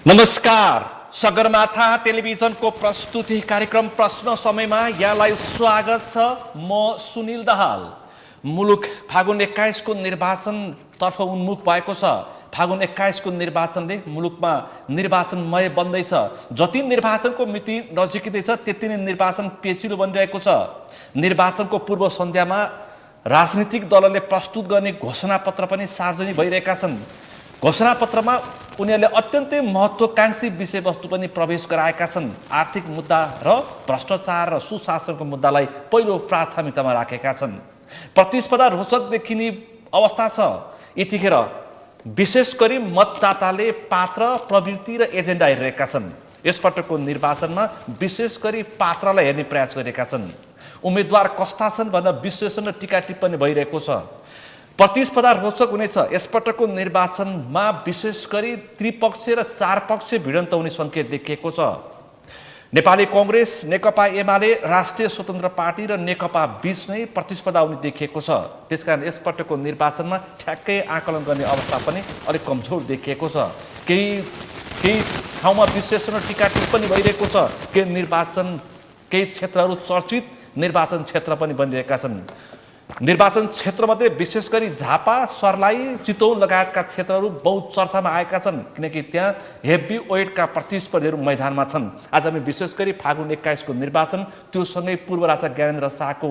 नमस्कार, सगरमाथा टेलिभिजनको प्रस्तुति कार्यक्रम प्रश्न समयमा यहाँलाई स्वागत छ। म सुनिल दाहाल। मुलुक फागुन 21 को निर्वाचनतर्फ उन्मुख भएको छ। फागुन 21 को निर्वाचनले मुलुकमा निर्वाचनमय बन्दैछ। जति निर्वाचनको मिति नजिकिँदैछ त्यति नै निर्वाचन पेचिलो बनिरहेको छ। निर्वाचनको पूर्व सन्ध्यामा राजनीतिक दलले प्रस्तुत गर्ने घोषणापत्र पनि सार्वजनिक भइरहेका छन्। घोषणापत्रमा उनीहरूले अत्यन्तै महत्त्वकांक्षी विषयवस्तु पनि प्रवेश गराएका छन्। आर्थिक मुद्दा र भ्रष्टाचार र सुशासनको मुद्दालाई पहिलो प्राथमिकतामा राखेका छन्। प्रतिस्पर्धा रोचक देखिने अवस्था छ। यतिखेर विशेष गरी मतदाताले पात्र, प्रवृत्ति र एजेन्डा हेरिरहेका छन्। यसपटकको निर्वाचनमा विशेष गरी पात्रलाई हेर्ने प्रयास गरेका छन्। उम्मेदवार कस्ता छन् भनेर विश्लेषण र टीका टिप्पणी भइरहेको छ। प्रतिस्पर्धा रोचक हुनेछ। यसपटकको निर्वाचनमा विशेष गरी त्रिपक्षीय र चारपक्षीय भिडन्त हुने सङ्केत देखिएको छ। नेपाली कङ्ग्रेस, नेकपा एमाले, राष्ट्रिय स्वतन्त्र पार्टी र नेकपा बीच नै प्रतिस्पर्धा हुने देखिएको छ। त्यसकारण यसपटकको निर्वाचनमा ठ्याक्कै आकलन गर्ने अवस्था पनि अलिक कमजोर देखिएको छ। केही ठाउँमा विश्लेषण र टीका टिप्पणी भइरहेको छ। केही क्षेत्रहरू चर्चित निर्वाचन क्षेत्र पनि बनिरहेका छन्। निर्वाचन क्षेत्रमध्ये विशेष गरी झापा, सर्लाही, चितवन लगायतका क्षेत्रहरू बहुत चर्चामा आएका छन्, किनकि त्यहाँ हेभी वेटका प्रतिस्पर्धीहरू मैदानमा छन्। आज हामी विशेष गरी फागुन 21 को निर्वाचन, त्योसँगै पूर्व राजा ज्ञानेन्द्र शाहको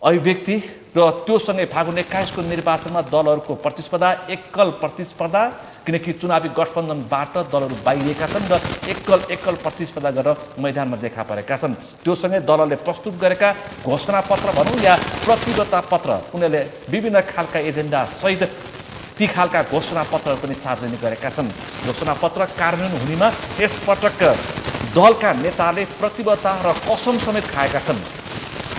अभिव्यक्ति र त्योसँगै फागुन 21 को निर्वाचनमा दलहरूको प्रतिस्पर्धा, एकल प्रतिस्पर्धा, किनकि चुनावी गठबन्धनबाट दलहरू बाहिरिएका छन् र एकल प्रतिस्पर्धा गरेर मैदानमा देखा परेका छन्। त्योसँगै दलले प्रस्तुत गरेका घोषणापत्र भनौँ या प्रतिबद्धता पत्र, उनीहरूले विभिन्न खालका एजेन्डा सहित ती खालका घोषणापत्रहरू पनि सार्वजनिक गरेका छन्। घोषणापत्र कार्यान्वयन हुनेमा यसपटक दलका नेताले प्रतिबद्धता र कसम समेत खाएका छन्।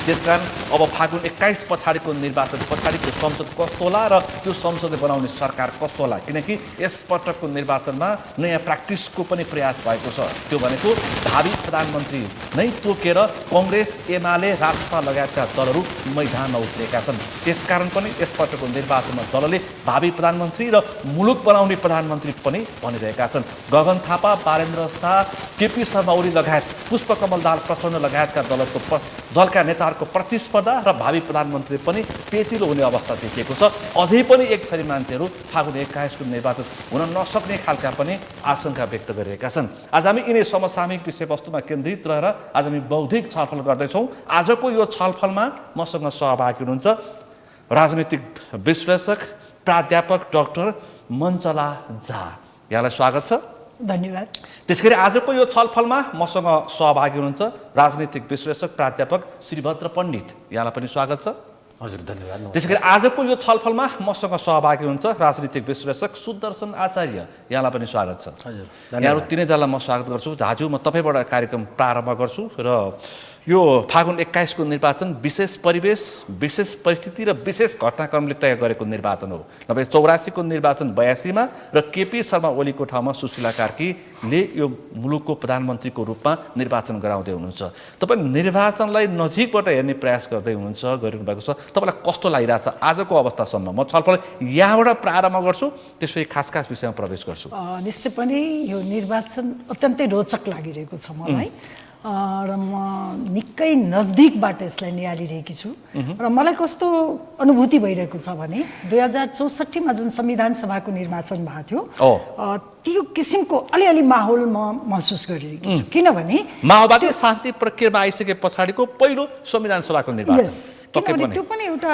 त्यसकारण अब फागुन 21 पछाडिको निर्वाचन पछाडिको संसद कस्तो होला र त्यो संसदले बनाउने सरकार कस्तो होला, किनकि यसपटकको निर्वाचनमा नयाँ प्र्याक्टिसको पनि प्रयास भएको छ। त्यो भनेको भावी प्रधानमन्त्री नै तोकेर कङ्ग्रेस, एमाले, राजपा लगायतका दलहरू मैदानमा उत्रेका छन्। त्यसकारण पनि यसपटकको निर्वाचनमा दलले भावी प्रधानमन्त्री र मुलुक बनाउने प्रधानमन्त्री पनि भनिरहेका छन्। गगन थापा, बालेन्द्र शाह, केपी शर्मा ओली लगायत पुष्पकमल दाहाल प्रचण्ड लगायतका दलका नेताहरूको प्रतिस्पर्धा र भावी प्रधानमन्त्री पनि पेचिलो हुने अवस्था देखिएको छ। अझै पनि एक थरी मान्छेहरू फागुन 21 को निर्वाचन हुन नसक्ने खालका पनि आशंका व्यक्त गरिरहेका छन्। आज हामी यिनै समसामयिक विषयवस्तुमा केन्द्रित रहेर आज हामी बौद्धिक छलफल गर्दैछौँ। आजको यो छलफलमा मसँग सहभागी हुनुहुन्छ राजनीतिक विश्लेषक, प्राध्यापक डाक्टर मञ्चला झा। यहाँलाई स्वागत छ। धन्यवाद। त्यसैगरी आजको यो छलफलमा मसँग सहभागी हुनुहुन्छ राजनीतिक विश्लेषक, प्राध्यापक श्रीभद्र पण्डित। यहाँलाई पनि स्वागत छ। हजुर, धन्यवाद। त्यसैगरी आजको यो छलफलमा मसँग सहभागी हुनुहुन्छ राजनीतिक विश्लेषक सुदर्शन आचार्य। यहाँलाई पनि स्वागत छ। हजुर, यहाँहरू तिनैजनालाई म स्वागत गर्छु। दाजु, म तपाईँबाट कार्यक्रम प्रारम्भ गर्छु र यो फागुन 21 को निर्वाचन विशेष परिवेश, विशेष परिस्थिति र विशेष घटनाक्रमले तय गरेको निर्वाचन हो। नभए 84 को निर्वाचन 82 मा र केपी शर्मा ओलीको ठाउँमा सुशीला कार्कीले यो मुलुकको प्रधानमन्त्रीको रूपमा निर्वाचन गराउँदै हुनुहुन्छ। तपाईँ निर्वाचनलाई नजिकबाट हेर्ने प्रयास गर्दै हुनुहुन्छ, गरिरहनु छ। तपाईँलाई कस्तो लागिरहेछ आजको अवस्थासम्म? म छलफल यहाँबाट प्रारम्भ गर्छु, त्यसपछि खास विषयमा प्रवेश गर्छु। निश्चय पनि यो निर्वाचन अत्यन्तै रोचक लागिरहेको छ मलाई र म निकै नजदिकबाट यसलाई निहालिरहेकी छु। र मलाई कस्तो अनुभूति भइरहेको छ भने 2064 मा जुन संविधान सभाको निर्वाचन भएको थियो त्यो किसिमको अलिअलि माहौल म महसुस गरिरहेकी छु। किनभने माओवादी शान्ति प्रक्रियामा आइसके पछाडिको पहिलो संविधान सभाको निर्वाचन, त्यो पनि एउटा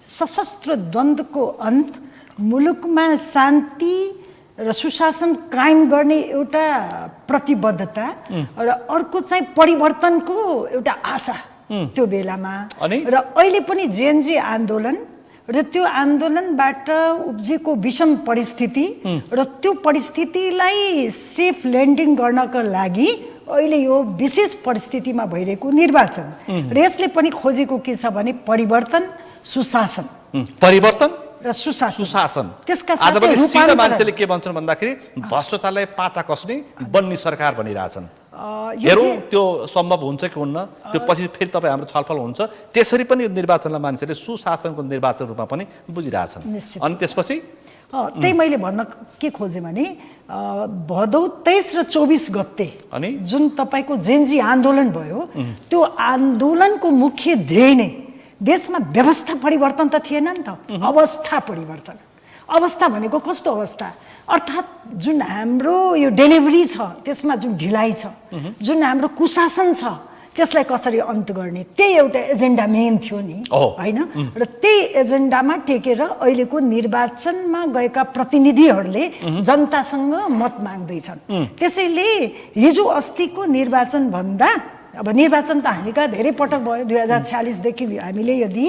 सशस्त्र द्वन्द्वको अन्त, मुलुकमा शान्ति र सुशासन कायम गर्ने एउटा प्रतिबद्धता र अर्को चाहिँ परिवर्तनको एउटा आशा त्यो बेलामा। र अहिले पनि जेएनजी आन्दोलन र त्यो आन्दोलनबाट उब्जेको विषम परिस्थिति र त्यो परिस्थितिलाई सेफ ल्यान्डिङ गर्नका लागि अहिले यो विशेष परिस्थितिमा भइरहेको निर्वाचन र यसले पनि खोजेको के छ भने परिवर्तन, सुशासन, परिवर्तन र सुशासन। त्यसका साथै मान्छेले के भन्छन् भन्दाखेरि भ्रष्टाचारलाई पाता कस्ने बन्ने सरकार भनिरहेछन्। हेरौँ त्यो सम्भव हुन्छ कि हुन्न, त्यो पछि फेरि तपाईँ हाम्रो छलफल हुन्छ। त्यसरी पनि यो निर्वाचनलाई मान्छेले सुशासनको निर्वाचन रूपमा पनि बुझिरहेछन्। अनि त्यसपछि त्यही मैले भन्न के खोजेँ भने भदौ 23 र 24 गते अनि जुन तपाईँको जेनजी आन्दोलन भयो, त्यो आन्दोलनको मुख्य ध्येय नै देशमा व्यवस्था परिवर्तन त थिएन नि त, अवस्था परिवर्तन। अवस्था भनेको कस्तो अवस्था, अर्थात् जुन हाम्रो यो डेलिभरी छ त्यसमा जुन ढिलाइ छ, जुन हाम्रो कुशासन छ त्यसलाई कसरी अन्त गर्ने, त्यही एउटा एजेन्डा मेन थियो नि, होइन? र त्यही एजेन्डामा टेकेर अहिलेको निर्वाचनमा गएका प्रतिनिधिहरूले जनतासँग मत माग्दैछन्। त्यसैले हिजो अस्तिको निर्वाचन भन्दा अब निर्वाचन त हामी कहाँ धेरै पटक भयो, 2046 देखि हामीले यदि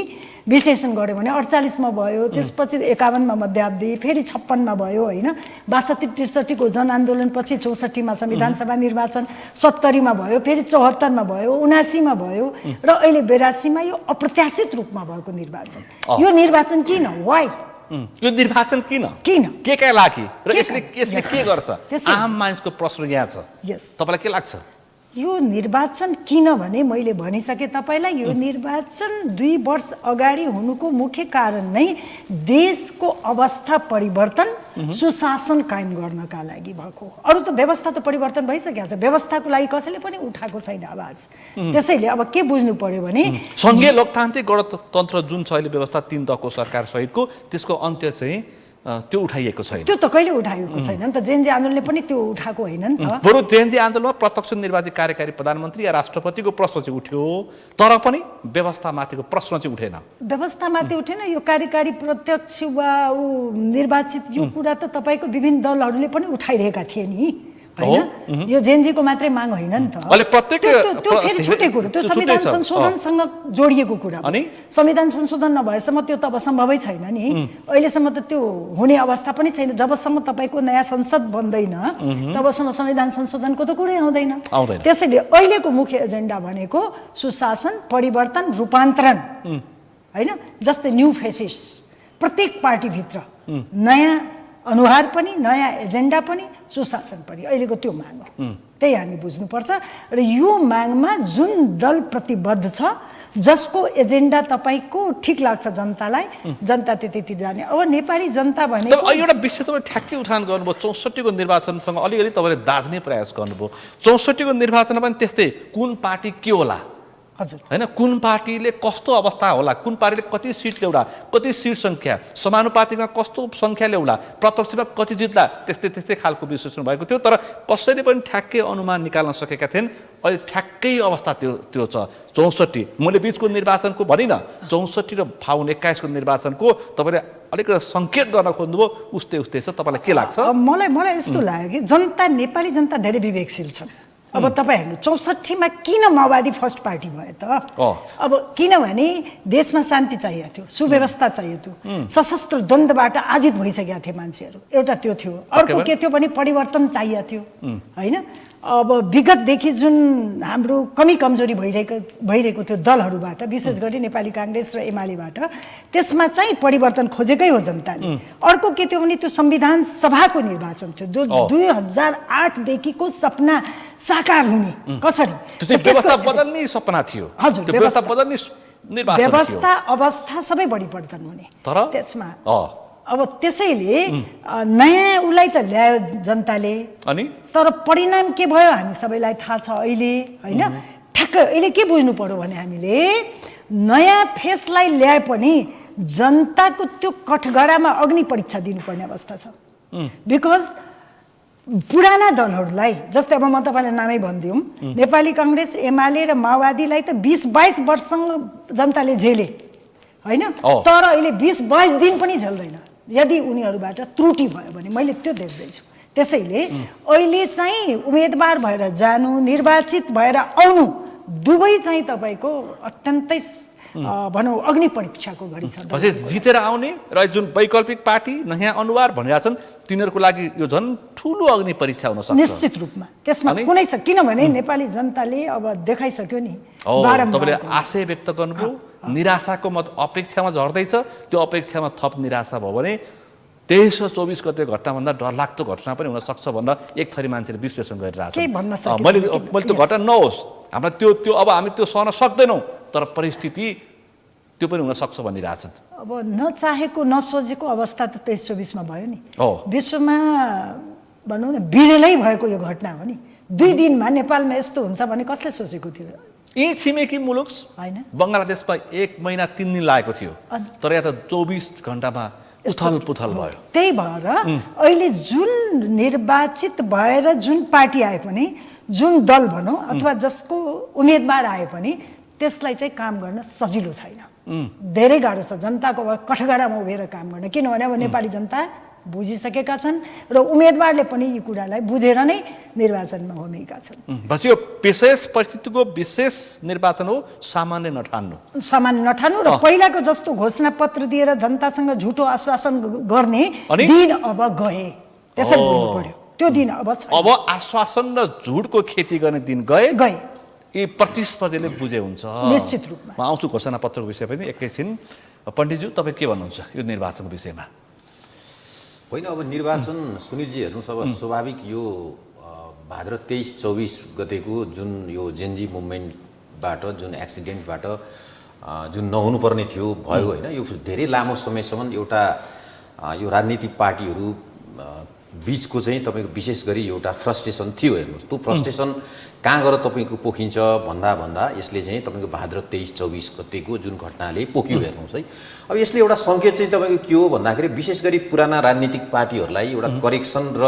विश्लेषण गऱ्यो भने 48 मा भयो, त्यसपछि 51 मा मध्यावधि, फेरि 56 मा भयो, होइन? 62-63 को जनआन्दोलन पछि 64 मा संविधान सभा निर्वाचन, 70 मा भयो, फेरि 74 मा भयो, 79 मा भयो, र अहिले 82 मा यो अप्रत्याशित रूपमा भएको निर्वाचन। यो निर्वाचन किन, वाइ यो निर्वाचन किन के लागि र यसले के गर्छ? आम मानिसको प्रश्न यहाँ छ। तपाईलाई के लाग्छ यो निर्वाचन किन भने मैले भनिसकेँ तपाईँलाई, यो निर्वाचन 2 वर्ष अगाडि हुनुको मुख्य कारण नै देशको अवस्था परिवर्तन, सुशासन कायम गर्नका लागि भएको। अरू त व्यवस्था त परिवर्तन भइसकेको छ, व्यवस्थाको लागि कसैले पनि उठाएको छैन आवाज। त्यसैले अब के बुझ्नु पर्यो भने सङ्घीय लोकतान्त्रिक गणतन्त्र जुन छ अहिले व्यवस्था 3 तहको सरकार सहितको, त्यसको अन्त्य चाहिँ त्यो उठाइएको छैन। त्यो त कहिले उठाइएको छैन नि त, जेएनजी आन्दोलनले पनि त्यो उठाएको होइन नि त। बरु जेएनजी आन्दोलनमा प्रत्यक्ष निर्वाचित कार्यकारी प्रधानमन्त्री या राष्ट्रपतिको प्रश्न चाहिँ उठ्यो, तर पनि व्यवस्थामाथिको प्रश्न चाहिँ उठेन। व्यवस्थामाथि उठेन, यो कार्यकारी प्रत्यक्ष वा निर्वाचित यो कुरा त तपाईँको विभिन्न दलहरूले पनि उठाइरहेका थिए नि, होइन? यो जेएनजीको मात्रै माग होइन नि त। त्यो फेरि छुट्टै कुरो, त्यो संविधान संशोधनसँग जोडिएको कुरा। संविधान संशोधन नभएसम्म त्यो त अब सम्भवै छैन नि, अहिलेसम्म त त्यो हुने अवस्था पनि छैन। जबसम्म तपाईँको नयाँ संसद बन्दैन तबसम्म संविधान संशोधनको त कुरै आउँदैन। त्यसैले अहिलेको मुख्य एजेन्डा भनेको सुशासन, परिवर्तन, रूपान्तरण, होइन? जस्तै न्यू फेसिस, प्रत्येक पार्टीभित्र नयाँ अनुहार पनि, नयाँ एजेन्डा पनि, सुशासन पनि, अहिलेको त्यो माग हो। त्यही हामी बुझ्नुपर्छ। र यो मागमा जुन दल प्रतिबद्ध छ, जसको एजेन्डा तपाईँको ठिक लाग्छ जनतालाई, जनता त्यतैतिर जाने। अब नेपाली जनता भनेको एउटा विषय तपाईँ ठ्याक्कै उठान गर्नुभयो, 64 को निर्वाचनसँग अलिअलि तपाईँले दाज्ने प्रयास गर्नुभयो। 64 को निर्वाचनमा पनि त्यस्तै कुन पार्टी के होला, होइन? कुन पार्टीले कस्तो अवस्था होला, कुन पार्टीले कति सिट ल्याउला, कति सिट सङ्ख्या, समानुपातिकमा कस्तो सङ्ख्या ल्याउला, प्रत्यक्षमा कति जित्ला, त्यस्तै खालको विश्लेषण भएको थियो। तर कसैले पनि ठ्याक्कै अनुमान निकाल्न सकेका थिएन। अहिले ठ्याक्कै अवस्था त्यो छ। 64 मैले बिचको निर्वाचनको भनिनँ, 64 र फागुन 21 को निर्वाचनको तपाईँले अलिकति सङ्केत गर्न खोज्नुभयो, उस्तै छ। तपाईँलाई के लाग्छ? मलाई यस्तो लाग्यो कि जनता, नेपाली जनता धेरै विवेकशील छन्। अब तपाईँ हेर्नु, 64 मा किन माओवादी फर्स्ट पार्टी भयो त? अब किनभने देशमा शान्ति चाहिएको थियो, सुव्यवस्था चाहिएको थियो, सशस्त्र द्वन्द्वबाट आजित भइसकेका थिए मान्छेहरू, एउटा त्यो थियो। अर्को के थियो भने परिवर्तन चाहिएको थियो, होइन? अब विगतदेखि जुन हाम्रो कमी कमजोरी भइरहेको थियो दलहरूबाट, विशेष गरी नेपाली काङ्ग्रेस र एमालेबाट, त्यसमा चाहिँ परिवर्तन खोजेकै हो जनताले। अर्को के थियो भने त्यो संविधान सभाको निर्वाचन थियो, 2008 देखिको सपना साकार हुने कसरी, व्यवस्था बदल्ने सपना थियो। हजुर, व्यवस्था बदल्ने निर्वाचन, व्यवस्था अवस्था सबै परिवर्तन हुने, तर त्यसमा अब त्यसैले नयाँ उसलाई त ल्यायो जनताले, अनि तर परिणाम के भयो हामी सबैलाई थाहा छ अहिले, होइन? ठ्याक्कै अहिले के बुझ्नु पर्यो भने हामीले नयाँ फेसलाई ल्याए पनि जनताको त्यो कठघरामा अग्नि परीक्षा दिनुपर्ने अवस्था छ। बिकज पुराना दलहरूलाई, जस्तै अब म तपाईँलाई नामै भनिदिउँ, नेपाली काङ्ग्रेस, एमाले र माओवादीलाई त 20-22 वर्षसँग जनताले झेले, होइन? तर अहिले 20-22 दिन पनि झेल्दैन यदि उनीहरूबाट त्रुटि भयो भने, मैले त्यो देख्दैछु। त्यसैले अहिले चाहिँ उम्मेदवार भएर जानु, निर्वाचित भएर आउनु, दुवै चाहिँ तपाईँको अत्यन्तै भनौँ अग्नि परीक्षाको घडी छ। जितेर आउने र जुन वैकल्पिक पार्टी नयाँ अनुहार भनिरहेछन्, तिनीहरूको लागि यो झन् ठुलो अग्नि परीक्षा हुन सक्छ निश्चित रूपमा। त्यसमा कुनै किनभने नेपाली जनताले अब देखाइसक्यो नि, तपाईँले आशय व्यक्त गर्नुभयो, निराशाको मत अपेक्षामा झर्दैछ, त्यो अपेक्षामा थप निराशा भयो भने 2324 गते घटनाभन्दा डरलाग्दो घटना पनि हुनसक्छ भनेर एक थरी मान्छेले विश्लेषण गरिरहेछ। के भन्न सकिन्छ? मैले त्यो घटना नहोस्, हामीलाई त्यो अब हामी त्यो सहन सक्दैनौँ, तर परिस्थिति त्यो पनि हुनसक्छ भनिरहेछन्। अब नचाहेको नसोचेको अवस्था त 2324 भयो नि। विश्वमा भनौँ न बिरलै भएको यो घटना हो नि। 2 दिनमा नेपालमा यस्तो हुन्छ भने कसले सोचेको थियो? यी छिमेकी मुलुक होइन, बङ्गलादेशमा 1 महिना 3 दिन लागेको थियो, तर यहाँ त 24 घण्टामा उथल पुथल भयो। त्यही भएर अहिले जुन निर्वाचित भएर जुन पार्टी आए पनि, जुन दल भनौँ अथवा जसको उम्मेदवार आए पनि त्यसलाई चाहिँ काम गर्न सजिलो छैन, धेरै गाह्रो छ। जनताको कठघरामा उभिएर काम गर्न, किनभने अब नेपाली जनता बुझिसकेका छन् र उम्मेदवारले पनि यी कुरालाई बुझेर नै निर्वाचनमा होमेका छन्। बस यो विशेष परिस्थितिको विशेष निर्वाचन हो, सामान्य नठान्नु र पहिलाको जस्तो घोषणा पत्र दिएर जनतासँग झुटो आश्वासन गर्ने दिन अब गए, त्यसरी बोल्नु पर्यो। त्यो दिन अब छैन। अब आश्वासन र झुटको खेती गर्ने दिन गए। यी प्रतिस्पर्धीले बुझे हुन्छ निश्चित रूपमा। म आउँछु घोषणा पत्रको विषय पनि एकैछिन। पण्डितज्यू तपाईँ के भन्नुहुन्छ यो निर्वाचनको विषयमा? होइन, अब निर्वाचन सुनिलजी हेर्नुहोस्, अब स्वाभाविक यो भाद्र 23-24 गतेको जुन यो जेनजी मुभमेन्टबाट जुन एक्सिडेन्टबाट जुन नहुनुपर्ने थियो भयो होइन, यो धेरै लामो समयसम्म एउटा यो राजनीतिक पार्टीहरू बिचको चाहिँ तपाईँको विशेष गरी एउटा फ्रस्ट्रेसन थियो। हेर्नुहोस्, त्यो फ्रस्ट्रेसन कहाँ गएर तपाईँको पोखिन्छ भन्दा यसले चाहिँ तपाईँको भाद्र 23-24 गतेको जुन घटनाले पोख्यो। हेर्नुहोस् है, अब यसले एउटा सङ्केत चाहिँ तपाईँको के हो भन्दाखेरि विशेष गरी पुराना राजनीतिक पार्टीहरूलाई एउटा करेक्सन र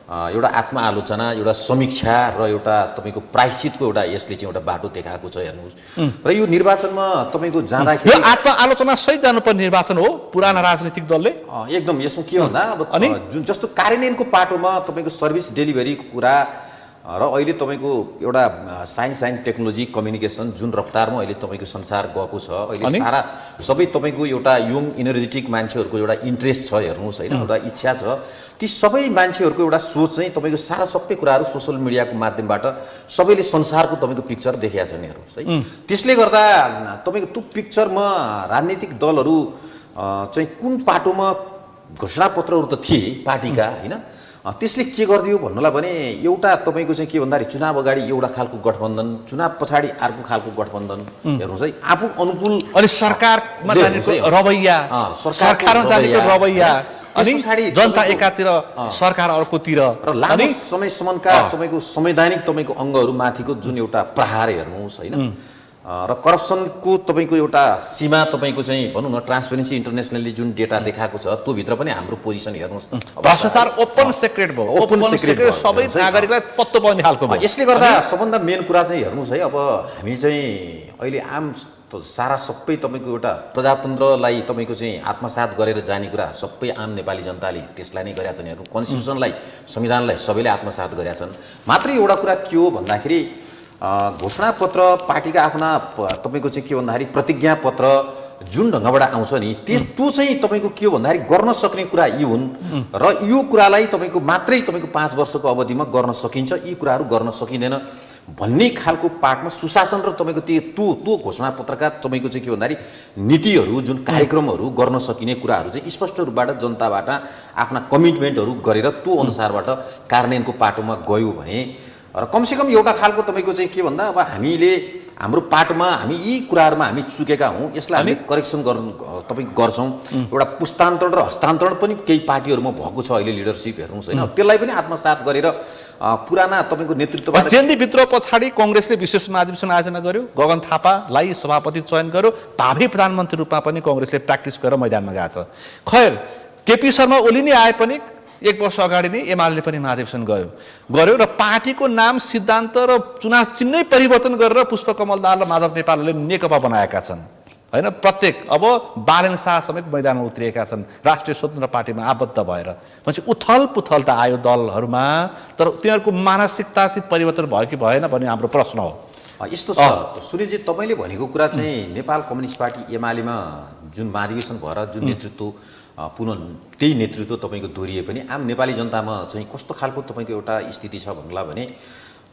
एउटा आत्मआलोचना, एउटा समीक्षा र एउटा तपाईँको प्रायश्चितको एउटा यसले चाहिँ एउटा बाटो देखाएको छ। हेर्नुहोस्, र यो निर्वाचनमा तपाईँको जाँदाखेरि यो आत्मआलोचना सहित जानुपर्ने निर्वाचन हो पुराना राजनीतिक दलले। एकदम यसमा के भन्दा अब जुन जस्तो कार्यान्वयनको पाटोमा तपाईँको सर्भिस डेलिभरीको कुरा र अहिले तपाईँको एउटा साइन्स एन्ड टेक्नोलोजी कम्युनिकेसन जुन रफ्तारमा अहिले तपाईँको संसार गएको छ, अहिले सारा सबै तपाईँको एउटा यङ इनर्जेटिक मान्छेहरूको एउटा इन्ट्रेस्ट छ। हेर्नुहोस् होइन, एउटा इच्छा छ, ती सबै मान्छेहरूको एउटा सोच चाहिँ तपाईँको सारा सबै कुराहरू सोसियल मिडियाको माध्यमबाट सबैले संसारको तपाईँको पिक्चर देखेका छन्। हेर्नुहोस् है, त्यसले गर्दा तपाईँको त्यो पिक्चरमा राजनीतिक दलहरू चाहिँ कुन पाटोमा घोषणापत्रहरू त थिए पार्टीका होइन, त्यसले के गरिदियो भन्नुलाई भने एउटा तपाईँको चाहिँ के भन्दाखेरि चुनाव अगाडि एउटा खालको गठबन्धन, चुनाव पछाडि अर्को खालको गठबन्धन। हेर्नुहोस् है, आफू अनुकूल अनि सरकारमा जानेको रवैया, सरकारमा जानेको रवैया, अनि जनता एकातिर सरकार अर्कोतिर र लामो समयसम्मका तपाईँको संवैधानिक तपाईँको अङ्गहरू माथिको जुन एउटा प्रहार हेर्नुहोस् होइन, र करप्सनको तपाईँको एउटा सीमा तपाईँको चाहिँ भनौँ न ट्रान्सपेरेन्सी इन्टरनेसनलले जुन डेटा देखाएको छ त्यो भित्र पनि हाम्रो पोजिसन हेर्नुहोस् त, भ्रष्टाचार ओपन सेक्रेट भयो, ओपन सेक्रेट सबै नागरिकलाई पत्तो पर्ने खालको भयो। यसले गर्दा सबभन्दा मेन कुरा चाहिँ हेर्नुहोस् है, अब हामी चाहिँ अहिले आम सारा सबै तपाईँको एउटा प्रजातन्त्रलाई तपाईँको चाहिँ आत्मसात गरेर जाने कुरा सबै आम नेपाली जनताले त्यसलाई नै गरेका छन्। हेर्नु, कन्स्टिट्युसनलाई, संविधानलाई सबैले आत्मसात गरेका छन्। मात्रै एउटा कुरा के हो भन्दाखेरि घोषणापत्र पार्टीका आफ्ना तपाईँको चाहिँ के भन्दाखेरि प्रतिज्ञा पत्र जुन ढङ्गबाट आउँछ नि त्यो चाहिँ तपाईँको के हो भन्दाखेरि गर्न सक्ने कुरा यी हुन्, र यो कुरालाई तपाईँको मात्रै तपाईँको 5 वर्षको अवधिमा गर्न सकिन्छ, यी कुराहरू गर्न सकिँदैन भन्ने खालको पार्टमा सुशासन र तपाईँको त्यो घोषणापत्रका तपाईँको चाहिँ के भन्दाखेरि नीतिहरू जुन कार्यक्रमहरू गर्न सकिने कुराहरू चाहिँ स्पष्ट रूपबाट जनताबाट आफ्ना कमिटमेन्टहरू गरेर त्यो अनुसारबाट कार्यान्वयनको पाटोमा गयो भने र कमसेकम एउटा खालको तपाईँको चाहिँ के भन्दा अब हामीले हाम्रो पाटोमा हामी यी कुराहरूमा हामी चुकेका हौँ, यसलाई हामी करेक्सन तपाईँको गर्छौँ। एउटा पुस्तान्तरण र हस्तान्तरण पनि केही पार्टीहरूमा भएको छ अहिले लिडरसिप। हेर्नुहोस् होइन, त्यसलाई पनि आत्मसात गरेर पुराना तपाईँको नेतृत्वबाट जेनजीभित्र पछाडि कङ्ग्रेसले विशेष महाधिवेशन आयोजना गर्यो, गगन थापालाई सभापति चयन गर्यो, भावी प्रधानमन्त्री रूपमा पनि कङ्ग्रेसले प्र्याक्टिस गरेर मैदानमा गएको छ। खैर, केपी शर्मा ओली नै आए पनि 1 वर्ष अगाडि नै एमाले पनि महाधिवेशन गर्यो र पार्टीको नाम, सिद्धान्त र चुनाव चिन्है परिवर्तन गरेर पुष्पकमल दाहाल र माधव नेपालले नेकपा बनाएका छन् होइन। प्रत्येक अब बालेन शाह समेत मैदानमा उत्रिएका छन् राष्ट्रिय स्वतन्त्र पार्टीमा आबद्ध भएर। पछि उथल पुथल त आयो दलहरूमा, तर तिनीहरूको मानसिकता चाहिँ परिवर्तन भयो कि भएन भन्ने हाम्रो प्रश्न हो। यस्तो छ सुनिलजी, तपाईँले भनेको कुरा चाहिँ नेपाल कम्युनिस्ट पार्टी एमालेमा जुन महाधिवेशन भएर जुन नेतृत्व पुनः त्यही नेतृत्व तपाईँको दोहोरिए पनि आम नेपाली जनतामा चाहिँ कस्तो खालको तपाईँको एउटा स्थिति छ भन्नुलाई भने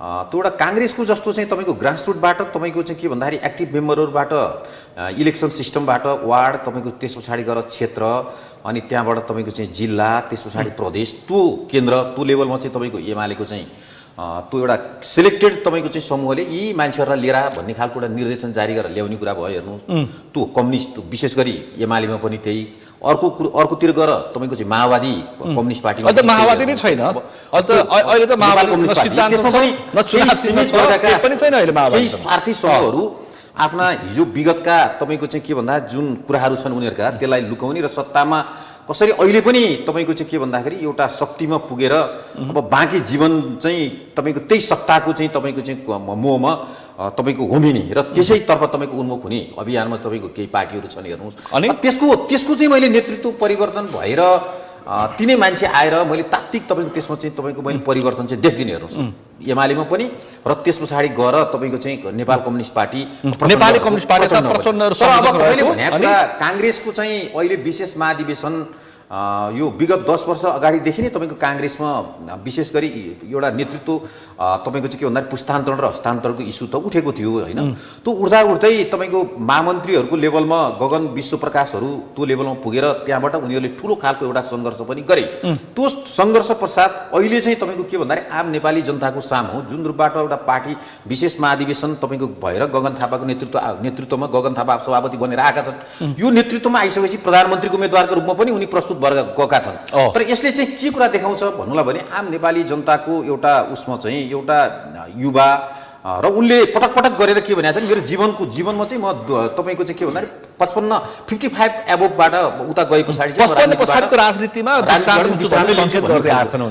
त्यो एउटा काङ्ग्रेसको जस्तो चाहिँ तपाईँको ग्रासरुटबाट तपाईँको चाहिँ के भन्दाखेरि एक्टिभ मेम्बरहरूबाट इलेक्सन सिस्टमबाट वार्ड तपाईँको त्यस पछाडि गएर क्षेत्र अनि त्यहाँबाट तपाईँको चाहिँ जिल्ला त्यस पछाडि प्रदेश त्यो केन्द्र त्यो लेभलमा चाहिँ तपाईँको एमालेको चाहिँ त्यो एउटा सिलेक्टेड तपाईँको चाहिँ समूहले यी मान्छेहरूलाई लिएर भन्ने खालको एउटा निर्देशन जारी गरेर ल्याउने कुरा भयो हेर्नुहोस् त्यो कम्युनिस्ट विशेष गरी एमालेमा पनि त्यही अर्कोतिर गएर तपाईँको चाहिँ माओवादी कम्युनिस्ट पार्टी अहिले त माओवादी नै छैन अहिले त माओवादी केही स्वार्थी समूहहरू आफ्ना हिजो विगतका तपाईँको चाहिँ के भन्दा जुन कुराहरू छन् उनीहरूका त्यसलाई लुकाउने र सत्तामा कसरी अहिले पनि तपाईँको चाहिँ के भन्दाखेरि एउटा शक्तिमा पुगेर अब बाँकी जीवन चाहिँ तपाईँको त्यही सत्ताको चाहिँ तपाईँको चाहिँ मोहमा तपाईँको होमिने र त्यसैतर्फ तपाईँको उन्मुख हुने अभियानमा तपाईँको केही पार्टीहरू छन् हेर्नुहोस् अनि त्यसको चाहिँ मैले नेतृत्व परिवर्तन भएर तिनै मान्छे आएर मैले तात्विक तपाईँको त्यसमा चाहिँ तपाईँको मैले परिवर्तन चाहिँ देख्दिनँ हेर्नुहोस् एमालेमा पनि र त्यस पछाडि गएर तपाईँको चाहिँ नेपाल कम्युनिस्ट पार्टी काङ्ग्रेसको चाहिँ अहिले विशेष महाधिवेशन यो विगत 10 वर्ष अगाडिदेखि नै तपाईँको काङ्ग्रेसमा विशेष गरी एउटा नेतृत्व तपाईँको चाहिँ के भन्दा पुस्तान्तरण र हस्तान्तरणको इस्यु त उठेको थियो होइन त्यो उठ्दै तपाईँको महामन्त्रीहरूको लेभलमा गगन विश्वप्रकाशहरू त्यो लेभलमा पुगेर त्यहाँबाट उनीहरूले ठुलो खालको एउटा सङ्घर्ष पनि गरे त्यो सङ्घर्ष पश्चात अहिले चाहिँ तपाईँको के भन्दाखेरि आम नेपाली जनताको सामु जुन रूपबाट एउटा पार्टी विशेष महाधिवेशन तपाईँको भएर गगन थापाको नेतृत्वमा गगन थापा सभापति बनेर आएका छन् यो नेतृत्वमा आइसकेपछि प्रधानमन्त्रीको उम्मेदवारको रूपमा पनि उनी प्रस्तुत भएर गएका छन् तर यसले चाहिँ के कुरा देखाउँछ भन्नुलाई भने आम नेपाली जनताको एउटा उसमा चाहिँ एउटा युवा र उनले पटक पटक गरेर के भनेको छ मेरो जीवनमा चाहिँ म तपाईँको चाहिँ के भन्दाखेरि 55 एबोभबाट उता गए पछाडि राजनीतिमा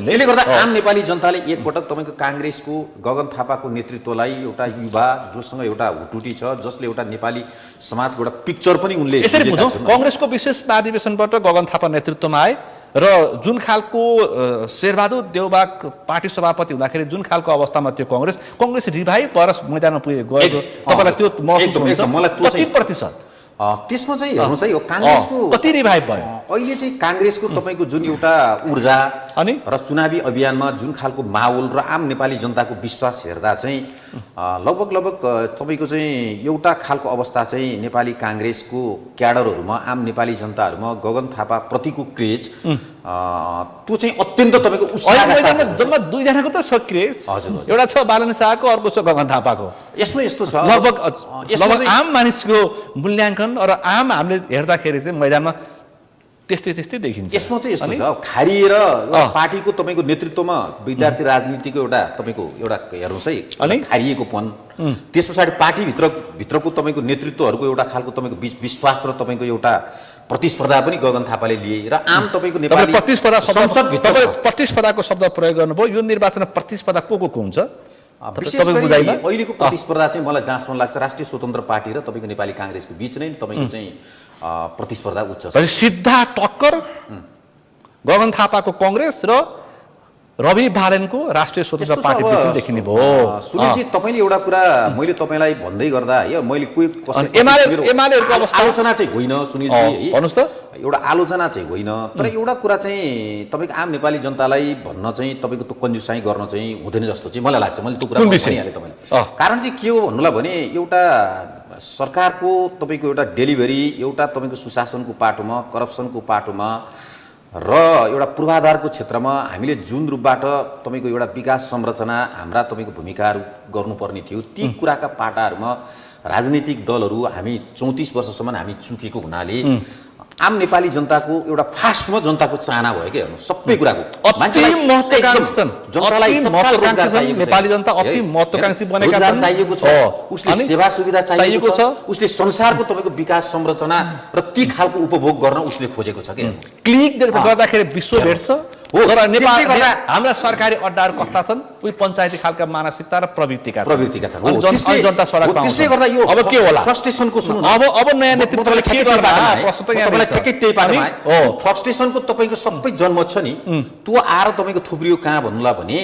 यसले गर्दा आम नेपाली जनताले एकपटक तपाईँको काङ्ग्रेसको गगन थापाको नेतृत्वलाई एउटा युवा जोसँग एउटा हुटुटी छ जसले एउटा नेपाली समाजको एउटा पिक्चर पनि उनले काङ्ग्रेसको विशेष महाधिवेशनबाट गगन थापा नेतृत्वमा आए र जुन खालको शेरबहादुर देउबा पार्टी सभापति हुँदाखेरि जुन खालको अवस्थामा त्यो काङ्ग्रेस रिभाइभ भएर मैदानमा गएको तपाईँलाई त्यो महसुस हुन्छ कति प्रतिशत त्यसमा चाहिँ हेर्नुहोस् है यो काङ्ग्रेसको कति रिभाइभ भयो अहिले चाहिँ काङ्ग्रेसको तपाईँको जुन एउटा ऊर्जा अनि र चुनावी अभियानमा जुन खालको माहौल र आम नेपाली जनताको विश्वास हेर्दा चाहिँ लगभग तपाईँको चाहिँ एउटा खालको अवस्था चाहिँ नेपाली काङ्ग्रेसको क्याडरहरूमा आम नेपाली जनताहरूमा गगन थापा प्रतिको क्रेज त्यो चाहिँ अत्यन्त तपाईँको जम्मा दुईजनाको त छ क्रेज एउटा छ बालन शाहको अर्को छ गगन थापाको यसमा यस्तो छ लगभग आम मानिसको मूल्याङ्कन र आम हामीले हेर्दाखेरि चाहिँ मैदानमा त्यस्तै देखिन्छ यसमा चाहिँ यस्तो छ खारिएर पार्टीको तपाईँको नेतृत्वमा विद्यार्थी राजनीतिको एउटा तपाईँको एउटा हेर्नुहोस् है खारिएकोपन त्यस पछाडि पार्टीभित्रको तपाईँको नेतृत्वहरूको एउटा खालको तपाईँको विश्वास र तपाईँको एउटा प्रतिस्पर्धा पनि गगन थापाले लिए र आम तपाईँको नेपाली प्रतिस्पर्धाको शब्द प्रयोग गर्नुभयो यो निर्वाचनमा प्रतिस्पर्धा को हुन्छ विशेष गरी अहिलेको प्रतिस्पर्धा चाहिँ मलाई जहाँसम्म लाग्छ राष्ट्रिय स्वतन्त्र पार्टी र तपाईँको नेपाली काङ्ग्रेसको बीच नै तपाईँको चाहिँ प्रतिस्पर्धा उच्च छ सिधा टक्कर गगन थापाको काङ्ग्रेस र रवि बालेनको राष्ट्रिय स्वतन्त्र पार्टी बीच देखिने भयो सुनिलजी तपाईँले एउटा कुरा मैले तपाईँलाई भन्दै गर्दा मैले एमालेहरुको अवस्था आलोचना चाहिँ होइन सुनिलजी भन्नुस् त एउटा आलोचना चाहिँ होइन तर एउटा कुरा चाहिँ तपाईँको आम नेपाली जनतालाई भन्न चाहिँ तपाईँको त्यो कन्जुसाइ गर्न चाहिँ हुँदैन जस्तो चाहिँ मलाई लाग्छ मैले त्यो कुरा भनिहालेँ तपाईँलाई कारण चाहिँ के हो भन्नुलाई भने एउटा सरकारको तपाईँको एउटा डेलिभरी एउटा तपाईँको सुशासनको पाटोमा करप्सनको पाटोमा र एउटा पूर्वाधारको क्षेत्रमा हामीले जुन रूपबाट तपाईँको एउटा विकास संरचना हाम्रा तपाईँको भूमिकाहरू गर्नुपर्ने थियो ती कुराका पाटाहरूमा राजनीतिक दलहरू हामी 34 वर्षसम्म हामी चुकेको हुनाले आम नेपाली जनताको एउटा फास्टमा जनताको चाहना भयो के हेर्नु सबै कुराको नेपाली जनता अति महत्त्वाकांक्षी बनेका छन् चाहिएको छ उसले सेवा सुविधा चाहिएको छ उसले संसारको तपाईँको विकास संरचना र ती खालको उपभोग गर्न उसले खोजेको छ के क्लिक गर्दाखेरि विश्व भेट्छ तर नेपाल हाम्रा सरकारी अड्डाहरू कस्ता छन् उही पञ्चायती खालका मानसिकता र प्रवृत्तिका छन् जनता सडक पाउँछ त्यसले गर्दा यो अब के होला फ्रस्ट्रेसनको सुन्नु अब नयाँ नेतृत्वले के गर्दा प्रश्न त यहाँ ठ्याक्कै त्यही पार्टीमा फ्रस्ट्रेसनको तपाईँको सबै जन्म छ नि त्यो आएर तपाईँको थुप्रियो कहाँ भन्नुला भने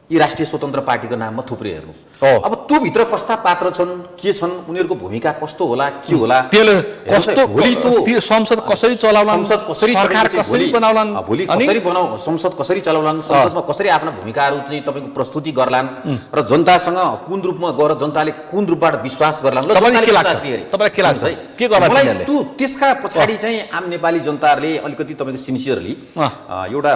यी राष्ट्रिय स्वतन्त्र पार्टीको नाममा थुप्रै हेर्नुहोस्। हो। अब त्यो भित्र कस्ता पात्र छन्, के छन्, उनीहरूको भूमिका कस्तो होला, के होला, त्यसले हेर्नुहोस् है, कस्तो भोलि त्यो संसद कसरी चलाउलान्, संसद कसरी सरकार चलाउने, कसरी भोलि- बनाउलान्, भोलि अनि कसरी संसद कसरी चलाउलान्, संसदमा कसरी आफ्ना भूमिकाहरू चाहिँ तपाईँको प्रस्तुति गर्लान् र जनतासँग कुन रूपमा गएर जनताले कुन रूपबाट विश्वास गर्लान् र तपाईँलाई के जनताले लाग्छ? विश्वास दिए। तपाईँलाई के लाग्छ? है, के गर्ला मलाई तिनीहरूले? त्यो त्यसका पछाडि चाहिँ आम नेपाली जनताहरूले अलिकति तपाईँको सिन्सियरली एउटा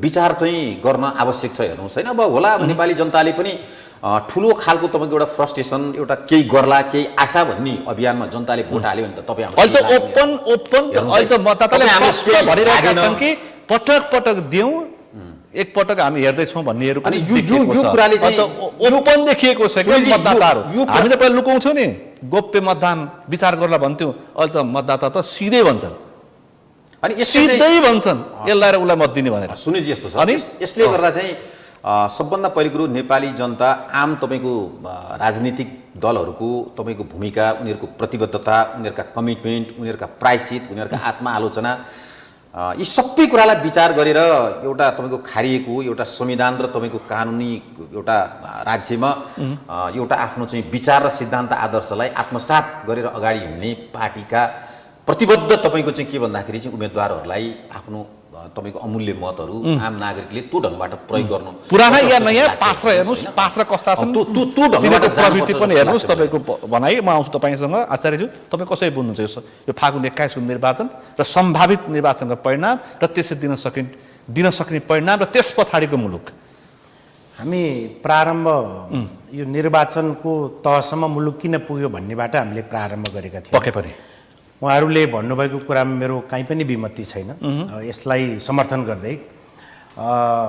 विचार चाहिँ गर्न आवश्यक छ। हेर्नुहोस् होइन, अब होला अब नेपाली जनताले पनि ठुलो खालको तपाईँको एउटा फ्रस्ट्रेसन, एउटा केही गर्ला, केही आशा भन्ने अभियानमा जनताले भोट हाल्यो भने त तपाईँ अहिले त ओपन अहिले त मतदाताले प्रश्न भनिरहेका छन् कि पटक पटक दिउँ, एक पटक हामी हेर्दैछौँ भन्नेहरू पनि अनि यो कुराले चाहिँ ओपन देखिएको छ कि सुनिलजी, मतदाताहरू। यो हामी त पहिला लुकाउँथ्यौँ नि, गोप्य मतदान विचार गर्ला भन्थ्यौँ, अहिले त मतदाता त सिधै भन्छन्, अनि सिधै भन्छन् यसलाई र उसलाई मत दिने भनेर। सुनिलजी यस्तो छ, अनि यसले गर्दा चाहिँ सबभन्दा पहिलो कुरो नेपाली जनता आम तपाईँको राजनीतिक दलहरूको तपाईँको भूमिका, उनीहरूको प्रतिबद्धता, उनीहरूका कमिटमेन्ट, उनीहरूका प्रायश्चित, उनीहरूका आत्मआलोचना, यी सबै कुरालाई विचार गरेर एउटा तपाईँको खारिएको एउटा संविधान र तपाईँको कानुनी एउटा राज्यमा एउटा आफ्नो चाहिँ विचार र सिद्धान्त आदर्शलाई आत्मसात गरेर अगाडि हिँड्ने पार्टीका प्रतिबद्ध तपाईँको चाहिँ के भन्दाखेरि चाहिँ उम्मेदवारहरूलाई आफ्नो तपाईँको अमूल्य मतहरू आम नागरिकले त्यो ढङ्गबाट प्रयोग गर्नु। पुराना या नयाँ पात्र हेर्नुहोस्, पात्र कस्ता छन्, तिनीहरूको प्रवृत्ति पनि हेर्नुहोस्। तपाईँको भनाइ म आउँछु तपाईँसँग आचार्यज्यू, तपाईँ कसरी बुझ्नुहुन्छ यो फागुन 21 निर्वाचन र सम्भावित निर्वाचनको परिणाम र त्यसरी दिन सक्ने परिणाम र त्यस पछाडिको मुलुक? हामी प्रारम्भ यो निर्वाचनको तहसम्म मुलुक किन पुग्यो भन्नेबाट हामीले प्रारम्भ गरेका थियौँ। पक्कै पनि उहाँहरूले भन्नुभएको कुरामा मेरो कहीँ पनि विमति छैन। यसलाई समर्थन गर्दै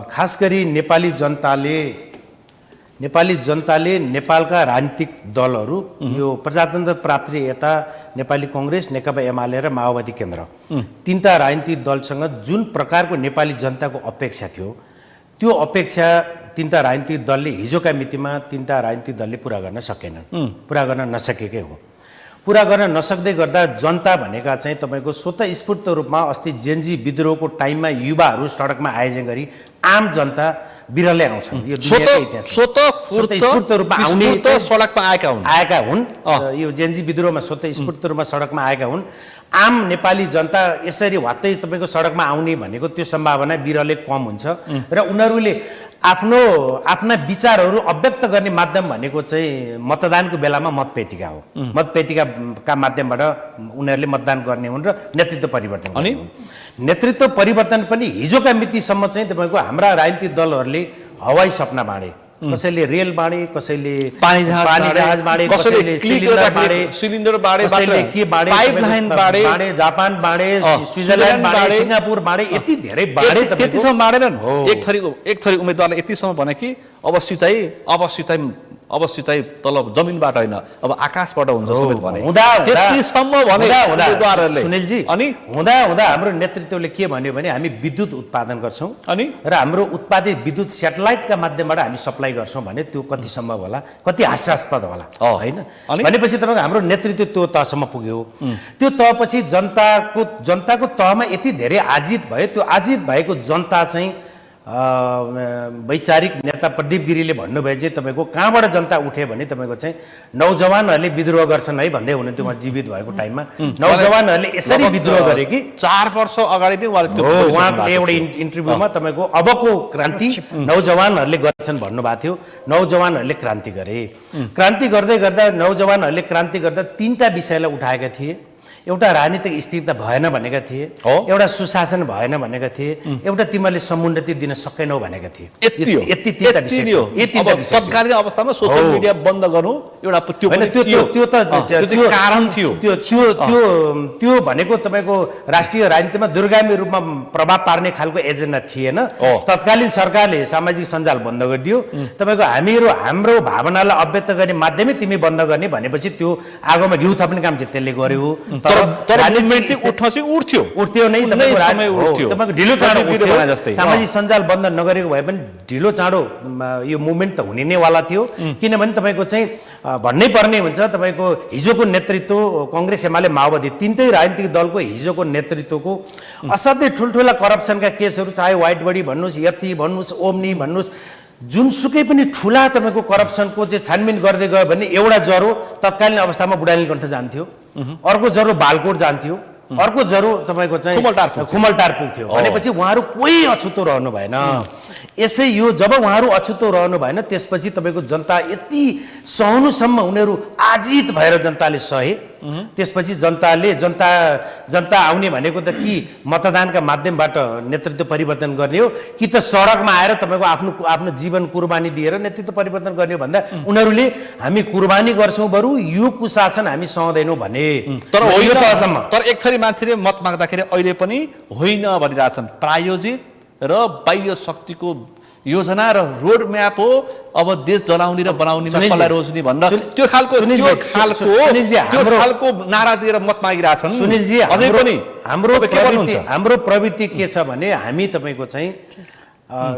खास गरी नेपाली जनताले नेपालका राजनीतिक दलहरू यो प्रजातन्त्र प्राप्ति यता नेपाली कङ्ग्रेस, नेकपा एमाले र माओवादी केन्द्र तीनटा राजनीतिक दलसँग जुन प्रकारको नेपाली जनताको अपेक्षा थियो, त्यो अपेक्षा तीनटा राजनीतिक दलले हिजोका मितिमा तीनटा राजनीतिक दलले पुरा गर्न सकेनन्, पुरा गर्न नसकेकै हो। पुरा गर्न नसक्दै गर्दा जनता भनेका चाहिँ तपाईँको स्वतःस्फूर्त रूपमा अस्ति जेनजी विद्रोहको टाइममा युवाहरू सडकमा आयोजन गरी आम जनता बिरलै आउँछन्। यो दुनियाँकै इतिहास स्वतःस्फूर्त रूपमा आउने सडकमा आएका हुन्। यो जेनजी विद्रोहमा स्वतःस्फूर्त रूपमा सडकमा आएका हुन्। आम नेपाली जनता यसरी वात्तै तपाईँको सडकमा आउने भनेको त्यो सम्भावना बिरलै कम हुन्छ र उनीहरूले आफ्ना विचारहरू अव्यक्त गर्ने माध्यम भनेको चाहिँ मतदानको बेलामा मतपेटिका हो। मतपेटिकाका माध्यमबाट उनीहरूले मतदान गर्ने हुन् र नेतृत्व परिवर्तन गर्ने हुन्। नेतृत्व परिवर्तन पनि हिजोका मितिसम्म चाहिँ तपाईँको हाम्रा राजनीतिक दलहरूले हवाई सपना बाँडे, कसैले रेल बाँडे, कसैले पानी जहाज बाँडे, कसैले सिलिन्डर बाँडे, कसैले के बाँडे, पाइपलाइन बाँडे, जापान बाँडे, स्विजरल्यान्ड बाँडे, सिङ्गापुर बाँडे, यति धेरै बाँडे। त्यतिसम्म बाँडेनन्। एक थरी उम्मेदवारले यतिसम्म भने कि अवश्य चाहिँ तल जमिनबाट होइन, अब आकाशबाट हुन्छ भने त्यतिसम्म भने उम्मेदवारहरूले। सुनिलजी, अनि हुँदा हाम्रो नेतृत्वले के भन्यो भने हामी विद्युत उत्पादन गर्छौँ अनि र हाम्रो उत्पादित विद्युत सेटेलाइटका माध्यमबाट हामी सप्लाई गर्छौँ भने त्यो कति सम्भव होला, कति हास्यास्पद होला होइन? भनेपछि तपाईँको हाम्रो नेतृत्व त्यो तहसम्म पुग्यो। त्यो तहपछि जनताको तहमा यति धेरै आजित भयो। त्यो आजित भएको जनता चाहिँ वैचारिक नेता प्रदीप गिरीले भन्नुभयो चाहिँ तपाईँको कहाँबाट जनता उठ्यो भने तपाईँको चाहिँ नौजवानहरूले विद्रोह गर्छन् है भन्दै हुनुहुन्थ्यो उहाँ जीवित भएको टाइममा। नौजवानहरूले यसरी विद्रोह गरे कि 4 वर्ष अगाडि नै उहाँले एउटा इन्टरभ्यूमा तपाईँको अबको क्रान्ति नौजवानहरूले गर्छन् भन्नुभएको थियो। नौजवानहरूले क्रान्ति गरे। क्रान्ति गर्दै गर्दा नौजवानहरूले क्रान्ति गर्दा 3टा विषयलाई उठाएका थिए। एउटा राजनीतिक स्थिरता भएन भनेका थिए, एउटा सुशासन भएन भनेका थिए, एउटा तिमीहरूले समुन्नति दिन सकेनौ भनेका थिए। यति तीनटा विषय। तत्कालीन अवस्थामा सोशल मिडिया बन्द गर्नु एउटा त्यो कारण थियो। त्यो भनेको तपाईँको राष्ट्रिय राजनीतिमा दूरगामी रूपमा प्रभाव पार्ने खालको एजेन्डा थिएन। तत्कालीन सरकारले सामाजिक सञ्जाल बन्द गरिदियो। तपाईँको हाम्रो भावनालाई अव्यक्त गर्ने माध्यमै तिमी बन्द गर्ने भनेपछि त्यो आगोमा घिउ थप्ने काम चाहिँ त्यसले गर्यो। उठ्थ्यो नै तपाईँको ढिलो चाँडो उठ्थ्यो। सामाजिक सञ्जाल बन्द नगरेको भए पनि ढिलो चाँडो यो मुभमेन्ट त हुने नै वाला थियो। किनभने तपाईँको चाहिँ भन्नै पर्ने हुन्छ तपाईँको हिजोको नेतृत्व कङ्ग्रेस एमाले माओवादी तीनटै राजनीतिक दलको हिजोको नेतृत्वको असाध्यै ठुल्ठुला करप्सनका केसहरू, चाहे वाइट बडी भन्नुहोस्, यति भन्नुहोस्, ओम्नी भन्नुहोस्, जुनसुकै पनि ठुला तपाईँको करप्सनको चाहिँ छानबिन गर्दै गयो भने एउटा ज्वरो तत्कालीन अवस्थामा बुढानीलकण्ठ जान्थ्यो, अर्को ज्वरो बालकोट जान्थ्यो, अर्को ज्वरो तपाईँको चाहिँ खुमलटार पुग्थ्यो। भनेपछि उहाँहरू कोही अछुतो रहनु भएन। यसै यो जब उहाँहरू अछुतो रहनु भएन त्यसपछि तपाईँको जनता यति सहनुसम्म उनीहरू आजित भएर जनताले सहे। त्यसपछि जनता आउने भनेको त कि मतदानका माध्यमबाट नेतृत्व परिवर्तन गर्ने हो कि त सडकमा आएर तपाईँको आफ्नो जीवन कुर्बानी दिएर नेतृत्व परिवर्तन गर्ने हो भन्दा उनीहरूले हामी कुर्बानी गर्छौँ बरु यो कुशासन हामी सहँदैनौँ भने तर होइन त असम्म। तर एक थरी मान्छेले मत माग्दाखेरि अहिले पनि होइन भनिरहेछन्। प्रायोजित र बाह्य शक्तिको योजना र रोड म्याप हो अब देश जलाउने र बनाउनेमा कसलाई रोज्ने भनेर त्यो खालको नारा दिएर मत मागिरहेछन्। सुनिलजी अझै पनि हाम्रो प्रवृत्ति के छ भने हामी तपाईँको चाहिँ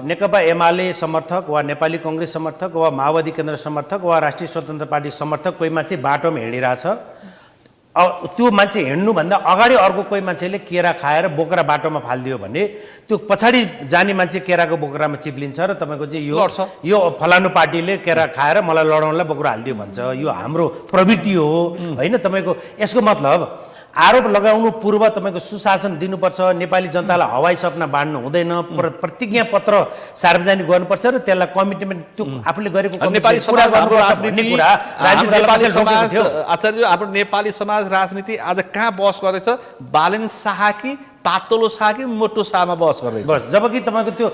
नेकपा एमाले समर्थक वा नेपाली कङ्ग्रेस समर्थक वा माओवादी केन्द्र समर्थक वा राष्ट्रिय स्वतन्त्र पार्टी समर्थक कोही मान्छे बाटोमा हिँडिरहेछ, त्यो मान्छे हिँड्नुभन्दा अगाडि अर्को कोही मान्छेले केरा खाएर बोक्रा बाटोमा फालिदियो भने त्यो पछाडि जाने मान्छे केराको बोक्रामा चिप्लिन्छ र तपाईँको चाहिँ यो फलानु पार्टीले केरा खाएर मलाई लडाउनलाई बोक्रा हालिदियो भन्छ। यो हाम्रो प्रवृत्ति हो होइन। तपाईँको यसको मतलब आरोप लगाउनु पूर्व तपाईँको सुशासन दिनुपर्छ, नेपाली जनतालाई हवाई सपना बाँड्नु हुँदैन, प्रतिज्ञा पत्र सार्वजनिक गर्नुपर्छ र त्यसलाई कमिटमेन्ट त्यो आफूले गरेको नेपाली समाज हाम्रो राजनीति आचार्य हाम्रो नेपाली समाज राजनीति आज कहाँ बहस गर्दैछ? बालेन शाह कि पातलो शाह कि मोटो शाहमा बहस गर्दैछ। बस जबकि तपाईँको त्यो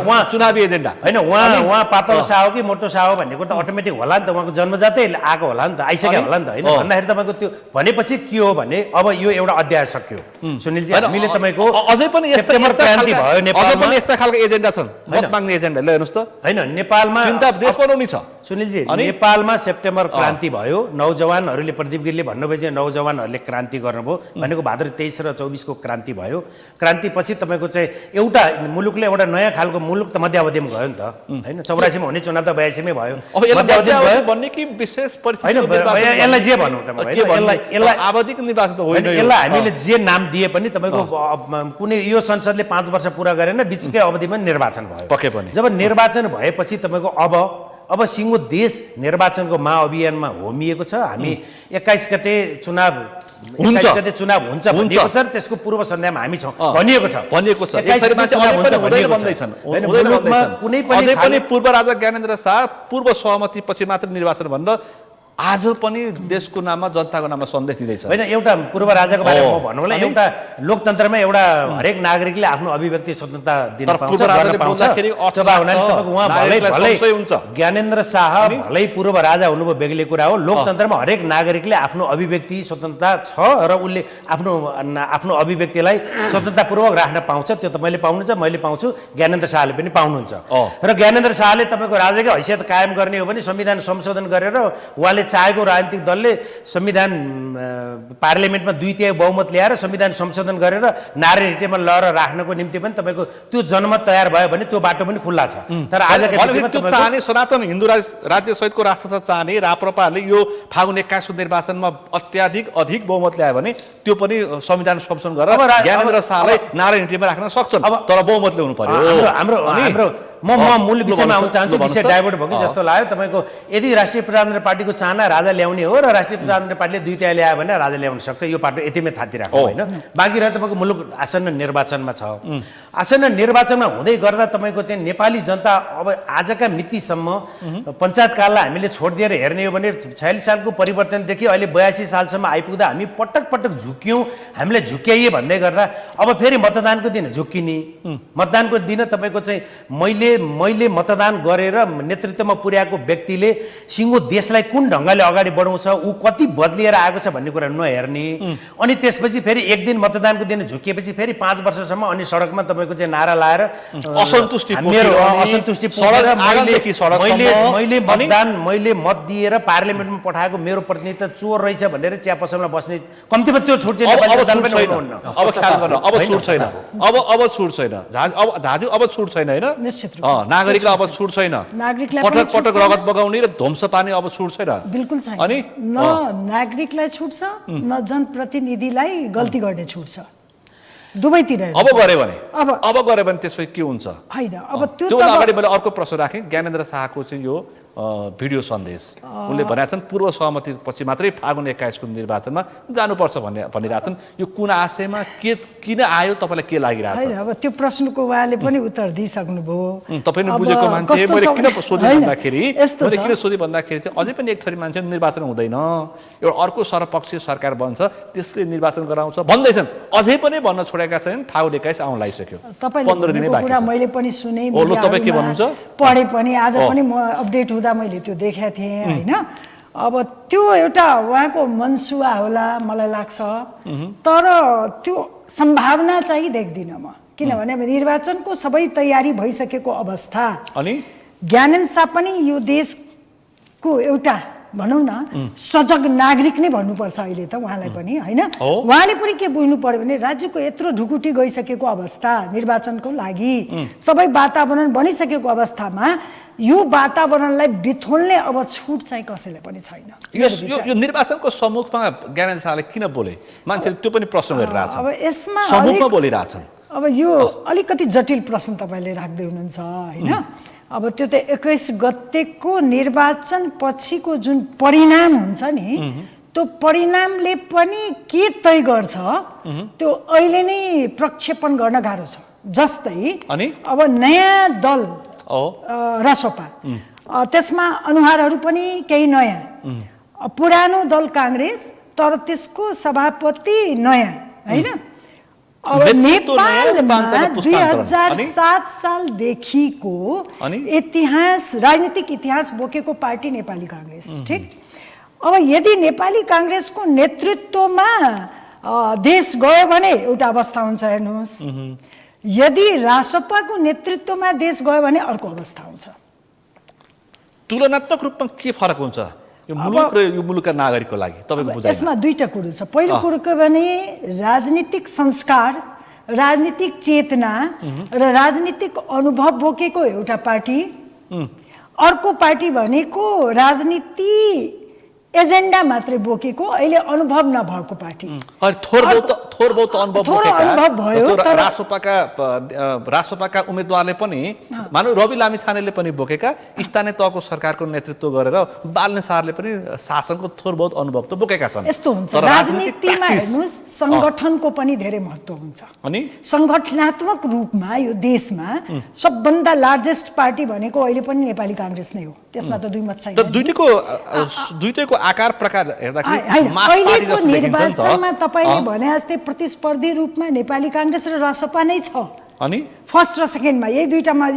उहाँ चुनावी एजेन्डा होइन, उहाँ पातलो शाह हो कि मोटो शाह हो भन्ने कुरो त अटोमेटिक होला नि त, उहाँको जन्मजातै आएको होला नि त, आइसक्यो होला नि त होइन। भन्दाखेरि तपाईँको त्यो भनेपछि के हो भने अब यो एउटा अध्याय सक्यो सुनिलजी। हामीले तपाईँको अझै पनि सेप्टेम्बर क्रान्ति भयो नेपालमा, यस्ता खालको एजेन्डा छन् मत माग्ने एजेन्डा। ल हेर्नुहोस् त होइन नेपालमा चिन्ता देश बनाउनु छ सुनिलजी। नेपालमा सेप्टेम्बर क्रान्ति भयो, नौजवानहरूले प्रदीप गिरीले भन्नुभयो नौजवानहरूले क्रान्ति गर्नुभयो भनेको भाद्र 23 र 24 को क्रान्ति भयो। क्रान्तिपछि तपाईँको चाहिँ एउटा मुलुकले एउटा नयाँ खालको मुलुक त मध्यावधिमा गयो नि त होइन। 84 मा हुने चुनाव त 82 मै भयो, मध्यावधि भन्ने कि विशेष परिस्थिति यसलाई जे भनौँ त यसलाई आवधिक निर्वाचन त होइन। यसलाई हामीले जे नाम दिए पनि तपाईँको कुनै यो संसदले 5 वर्ष पुरा गरेन, बिचकै अवधिमा निर्वाचन भयो। पक्कै पनि जब निर्वाचन भएपछि तपाईँको अब सिङ्गो देश निर्वाचनको महाअभियानमा होमिएको छ। हामी 21 गते चुनाव हुन्छ भनिएको छ, त्यसको पूर्व सन्ध्यामा हामी छौँ भनिएको छ। कुनै पनि पूर्व राजा ज्ञानेन्द्र शाह पूर्व सहमति पछि मात्र निर्वाचन भनेर आज पनि देशको नाममा जनताको नाममा सन्देश दिँदैछ होइन। एउटा पूर्व राजाको बारेमा म भनौँला, एउटा लोकतन्त्रमा एउटा हरेक नागरिकले आफ्नो अभिव्यक्ति स्वतन्त्रता दिन पाउँछ। ज्ञानेन्द्र शाह भलै पूर्व राजा हुनुभयो बेग्लै कुरा हो। लोकतन्त्रमा हरेक नागरिकले आफ्नो अभिव्यक्ति स्वतन्त्रता छ र उसले आफ्नो अभिव्यक्तिलाई स्वतन्त्रतापूर्वक राख्न पाउँछ। त्यो त मैले पाउनु छ, मैले पाउँछु, ज्ञानेन्द्र शाहले पनि पाउनुहुन्छ। र ज्ञानेन्द्र शाहले तपाईँको राजाकै हैसियत कायम गर्ने हो भने संविधान संशोधन गरेर उहाँले चाहेको राजनीतिक दलले संविधान पार्लियामेन्टमा 2/3 बहुमत ल्याएर संविधान संशोधन गरेर नारी हिटेमा लहर राख्नको निम्ति पनि तपाईँको त्यो जनमत तयार भयो भने त्यो बाटो पनि खुल्ला छ। तर चाहने सनातन हिन्दू राज्य सहितको राष्ट्र चाहने राप्रपाले यो फागुन 21 को निर्वाचनमा अधिक बहुमत ल्यायो भने त्यो पनि संविधान संशोधन गरेर ज्ञानेन्द्र शाहलाई नारी हिटेमा राख्न सक्छन्, तर बहुमत ल्याउनु पर्यो। म मूल विषयमा आउन चाहन्छु, विषय डाइभर्ट भयो कि जस्तो लाग्यो। तपाईँको यदि राष्ट्रिय प्रजातन्त्र पार्टीको चाहना राजा ल्याउने हो र राष्ट्रिय प्रजातन्त्र पार्टीले 2/3 ल्यायो भने राजा ल्याउन सक्छ, यो पाटो यतिमै थातिराख्नु होइन। बाँकी रह्यो तपाईँको मुलुक आसन्न निर्वाचनमा छ। आसन्न निर्वाचनमा हुँदै गर्दा तपाईँको चाहिँ नेपाली जनता अब आजका मितिसम्म पञ्चायत काललाई हामीले छोडिदिएर हेर्ने हो भने 46 सालको परिवर्तनदेखि अहिले 82 सालसम्म आइपुग्दा हामी पटक पटक झुक्यौँ, हामीलाई झुक्याइए भन्दै गर्दा अब फेरि मतदानको दिन झुक्किने। मतदानको दिन तपाईँको चाहिँ मैले मतदान गरेर नेतृत्वमा पुर्याएको व्यक्तिले सिङ्गो देशलाई कुन ढङ्गले अगाडि बढाउँछ, ऊ कति बदलिएर आएको छ भन्ने कुरा नहेर्ने। अनि त्यसपछि फेरि एक दिन मतदानको दिन झुकिएपछि फेरि 5 वर्षसम्म अनि सडकमा तपाईँको चाहिँ नारा लाएर असन्तुष्टि मैले मत दिएर पार्लियामेन्टमा पठाएको मेरो प्रतिनिधि त चोर रहेछ भनेर चिया पसलमा बस्ने कम्तीमा त्यो छुट चाहिँ अब ख्याल गर्न अब छुट छैन, अब छुट छैन झाजु, अब छुट छैन होइन। निश्चित नागरिकलाई अब छुट छैन, पटक पटक रगत बगाउने र ध्वंस पार्ने अब छुट छैन। बिल्कुल छैन। अनि न नागरिकलाई छुट छ न जनप्रतिनिधिलाई गल्ती गर्ने छुट छ। दुवैतिर अब गरे भने अब- अब गरे भने त्यसपछि के हुन्छ होइन अब त्यो त्योभन्दा त अगाडि मैले अर्को प्रश्न राखेँ ज्ञानेन्द्र शाहको चाहिँ यो भिडियो सन्देश उनले भनेका छन् पूर्व सहमति पछि मात्रै फागुन 21 को निर्वाचनमा जानुपर्छ भनिरहेछन् यो कुन आशयमा किन आयो तपाईँलाई के लागिरहेछ होइन अब त्यो प्रश्नको उहाँले पनि उत्तर दिइसक्नुभयो तपाईँले अब बुझेको मान्छे कस्तो मैले छ किन भने- सोधेँ होइन, भन्दाखेरि यस्तो मैले छ। किन सोधेँ भन्दाखेरि चाहिँ अझै पनि एक थरी मान्छे निर्वाचन हुँदैन एउटा अर्को सर्वपक्षीय सरकार बन्छ त्यसले निर्वाचन गराउँछ भन्दैछन् अझै पनि भन्न छोडेका छैनन् फागुन 21 आउन लागिसक्यो तपाईँले 15 दिनै भनेको बाँकी कुरा छ मैले पनि सुने ओ, ल, तपाईँ के मिडियाहरूमा भन्नुहुन्छ? पढे पनि आज पनि म अपडेट हुँदा मैले त्यो देखेको थिएँ होइन अब त्यो एउटा उहाँको मनसुवा होला मलाई लाग्छ तर त्यो सम्भावना चाहिँ देख्दिनँ म किनभने अब निर्वाचनको सबै तयारी भइसकेको अवस्था अनि ज्ञानेन्द्र शाह पनि यो देशको एउटा भनौँ न सजग नागरिक नै भन्नुपर्छ अहिले त उहाँलाई पनि होइन हो। उहाँले पनि के बुझ्नु पर्यो भने राज्यको यत्रो ढुकुटी गइसकेको अवस्था निर्वाचनको लागि सबै वातावरण बनिसकेको अवस्थामा यो वातावरणलाई बिथोल्ने अब छुट चाहिँ कसैलाई पनि छैन यो निर्वाचनको सम्मुखमा ज्ञानेन्द्र शाहले किन बोले मान्छेले त्यो पनि प्रश्न गरिरहेछ अब यसमा सम्मुखमा अलिक- बोलिरहेछन् अब यो अलिकति जटिल प्रश्न तपाईँले राख्दै हुनुहुन्छ होइन अब त्यो त 21 गतेको निर्वाचन पछिको जुन परिणाम हुन्छ नि त्यो परिणामले पनि के तय गर्छ त्यो अहिले नै प्रक्षेपण गर्न गाह्रो छ जस्तै अनि? अब नयाँ दल ओ रासोपा त्यसमा अनुहारहरू पनि केही नयाँ पुरानो दल काङ्ग्रेस तर त्यसको सभापति नयाँ होइन अब नेतृत्व नयाँ, नेपालमा रूपान्तरण, पुष्पान्तरण। 2007 सालदेखिको अनि? इतिहास राजनीतिक इतिहास बोकेको पार्टी नेपाली काङ्ग्रेस ठिक अब यदि नेपाली काङ्ग्रेसको नेतृत्वमा देश गयो भने एउटा अवस्था हुन्छ हेर्नुहोस् यदि रासपाको नेतृत्वमा देश गयो भने अर्को अवस्था हुन्छ तुलनात्मक रूपमा के फरक हुन्छ यो मुलुक र यो मुलुकका नागरिकको लागि तपाईँको बुझाइ यसमा दुईटा कुरो छ पहिलो कुरो के भने राजनीतिक संस्कार राजनीतिक चेतना र राजनीतिक अनुभव बोकेको एउटा पार्टी अर्को पार्टी भनेको राजनीति एजेन्डा मात्रै बोकेको अहिले अनुभव नभएको पार्टी थोर बहुत अनुभव थोरो अनुभव भयो, त्यो तर- रासोपाका उम्मेदवारले पनि मानव रवि लामिछानेले पनि बोकेका स्थानीय तहको सरकारको नेतृत्व गरेर बालने शाहले पनि शासनको थोर बहुत अनुभव त बोकेका छन् यस्तो हुन्छ तर राजनीतिक राजनीतिमा practice- हेर्नुहोस् सङ्गठनको पनि धेरै महत्त्व हुन्छ अनि सङ्गठनात्मक रूपमा यो देशमा सबभन्दा लार्जेस्ट पार्टी भनेको अहिले पनि नेपाली काङ्ग्रेस नै हो त्यसमा त दुई मत छैन त दुईटैको आकार प्रकार हेर्दाखेरि होइन मास पार्टी अहिलेको जस्तो देखिन्छ नि त। निर्वाचनमा तपाईँले भने जस्तै प्रतिस्पर्धी रूपमा नेपाली काङ्ग्रेस र रासपा नै छ अनि फर्स्ट र सेकेन्डमा यही दुईटामा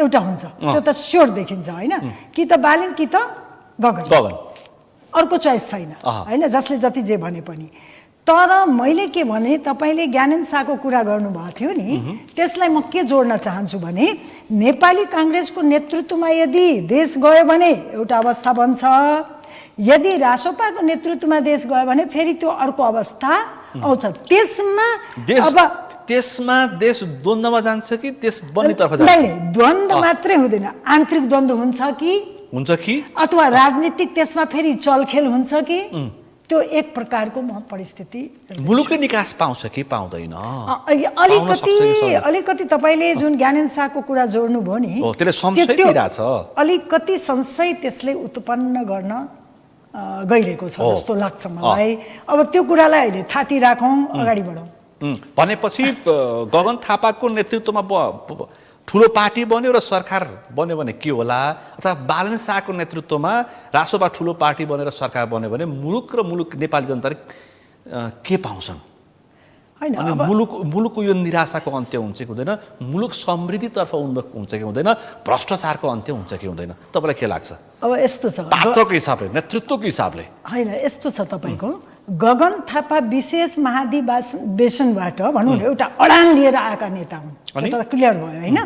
एउटा हुन्छ त्यो त स्योर देखिन्छ होइन कि त बालिन कि त गगन गगन अर्को चोइस छैन होइन जसले जति जे भने पनि तर मैले के भने तपाईँले ज्ञानेन्द्र शाहको कुरा गर्नुभएको थियो नि त्यसलाई म के जोड्न चाहन्छु भने नेपाली काङ्ग्रेसको नेतृत्वमा यदि देश गयो भने एउटा अवस्था बन्छ यदि रासोपाको नेतृत्वमा देश गयो भने फेरि त्यो अर्को अवस्था आउँछ त्यसमा अब त्यसमा देश द्वन्द्वमा जान्छ कि देश बन्नेतर्फ नहीं, जान्छ नहीं, द्वन्द्व मात्रै हुँदैन आन्तरिक द्वन्द्व हुन्छ कि अथवा राजनीतिक त्यसमा फेरि चलखेल हुन्छ कि त्यो एक प्रकारको परिस्थिति मुलुकले निकास पाउँछ कि पाउँदैन अलिकति तपाईँले जुन ज्ञानेन्द्र शाहको कुरा जोड्नुभयो नि त्यसले संशय दिइरहेछ अलिकति संशय त्यसले उत्पन्न गर्न गइरहेको छ जस्तो लाग्छ मलाई अब त्यो कुरालाई अहिले थाती राखौँ अगाडि बढौँ भनेपछि गगन थापाको नेतृत्वमा ठुलो पार्टी बन्यो र सरकार बन्यो भने के होला अथवा बालन शाहको नेतृत्वमा रासोपा ठुलो पार्टी बनेर सरकार बन्यो भने मुलुक र मुलुक नेपाली जनताले के पाउँछन् होइन अनि मुलुकको यो निराशाको अन्त्य हुन्छ कि हुँदैन मुलुक समृद्धितर्फ उन्मुख हुन्छ कि हुँदैन भ्रष्टाचारको अन्त्य हुन्छ कि हुँदैन तपाईँलाई के लाग्छ अब यस्तो छ पात्रको हिसाबले नेतृत्वको हिसाबले होइन यस्तो छ तपाईँको गगन थापा विशेष महाधिवेशनबाट भनौँ न एउटा अडान लिएर आएका नेता हुन् त्यो त क्लियर भयो होइन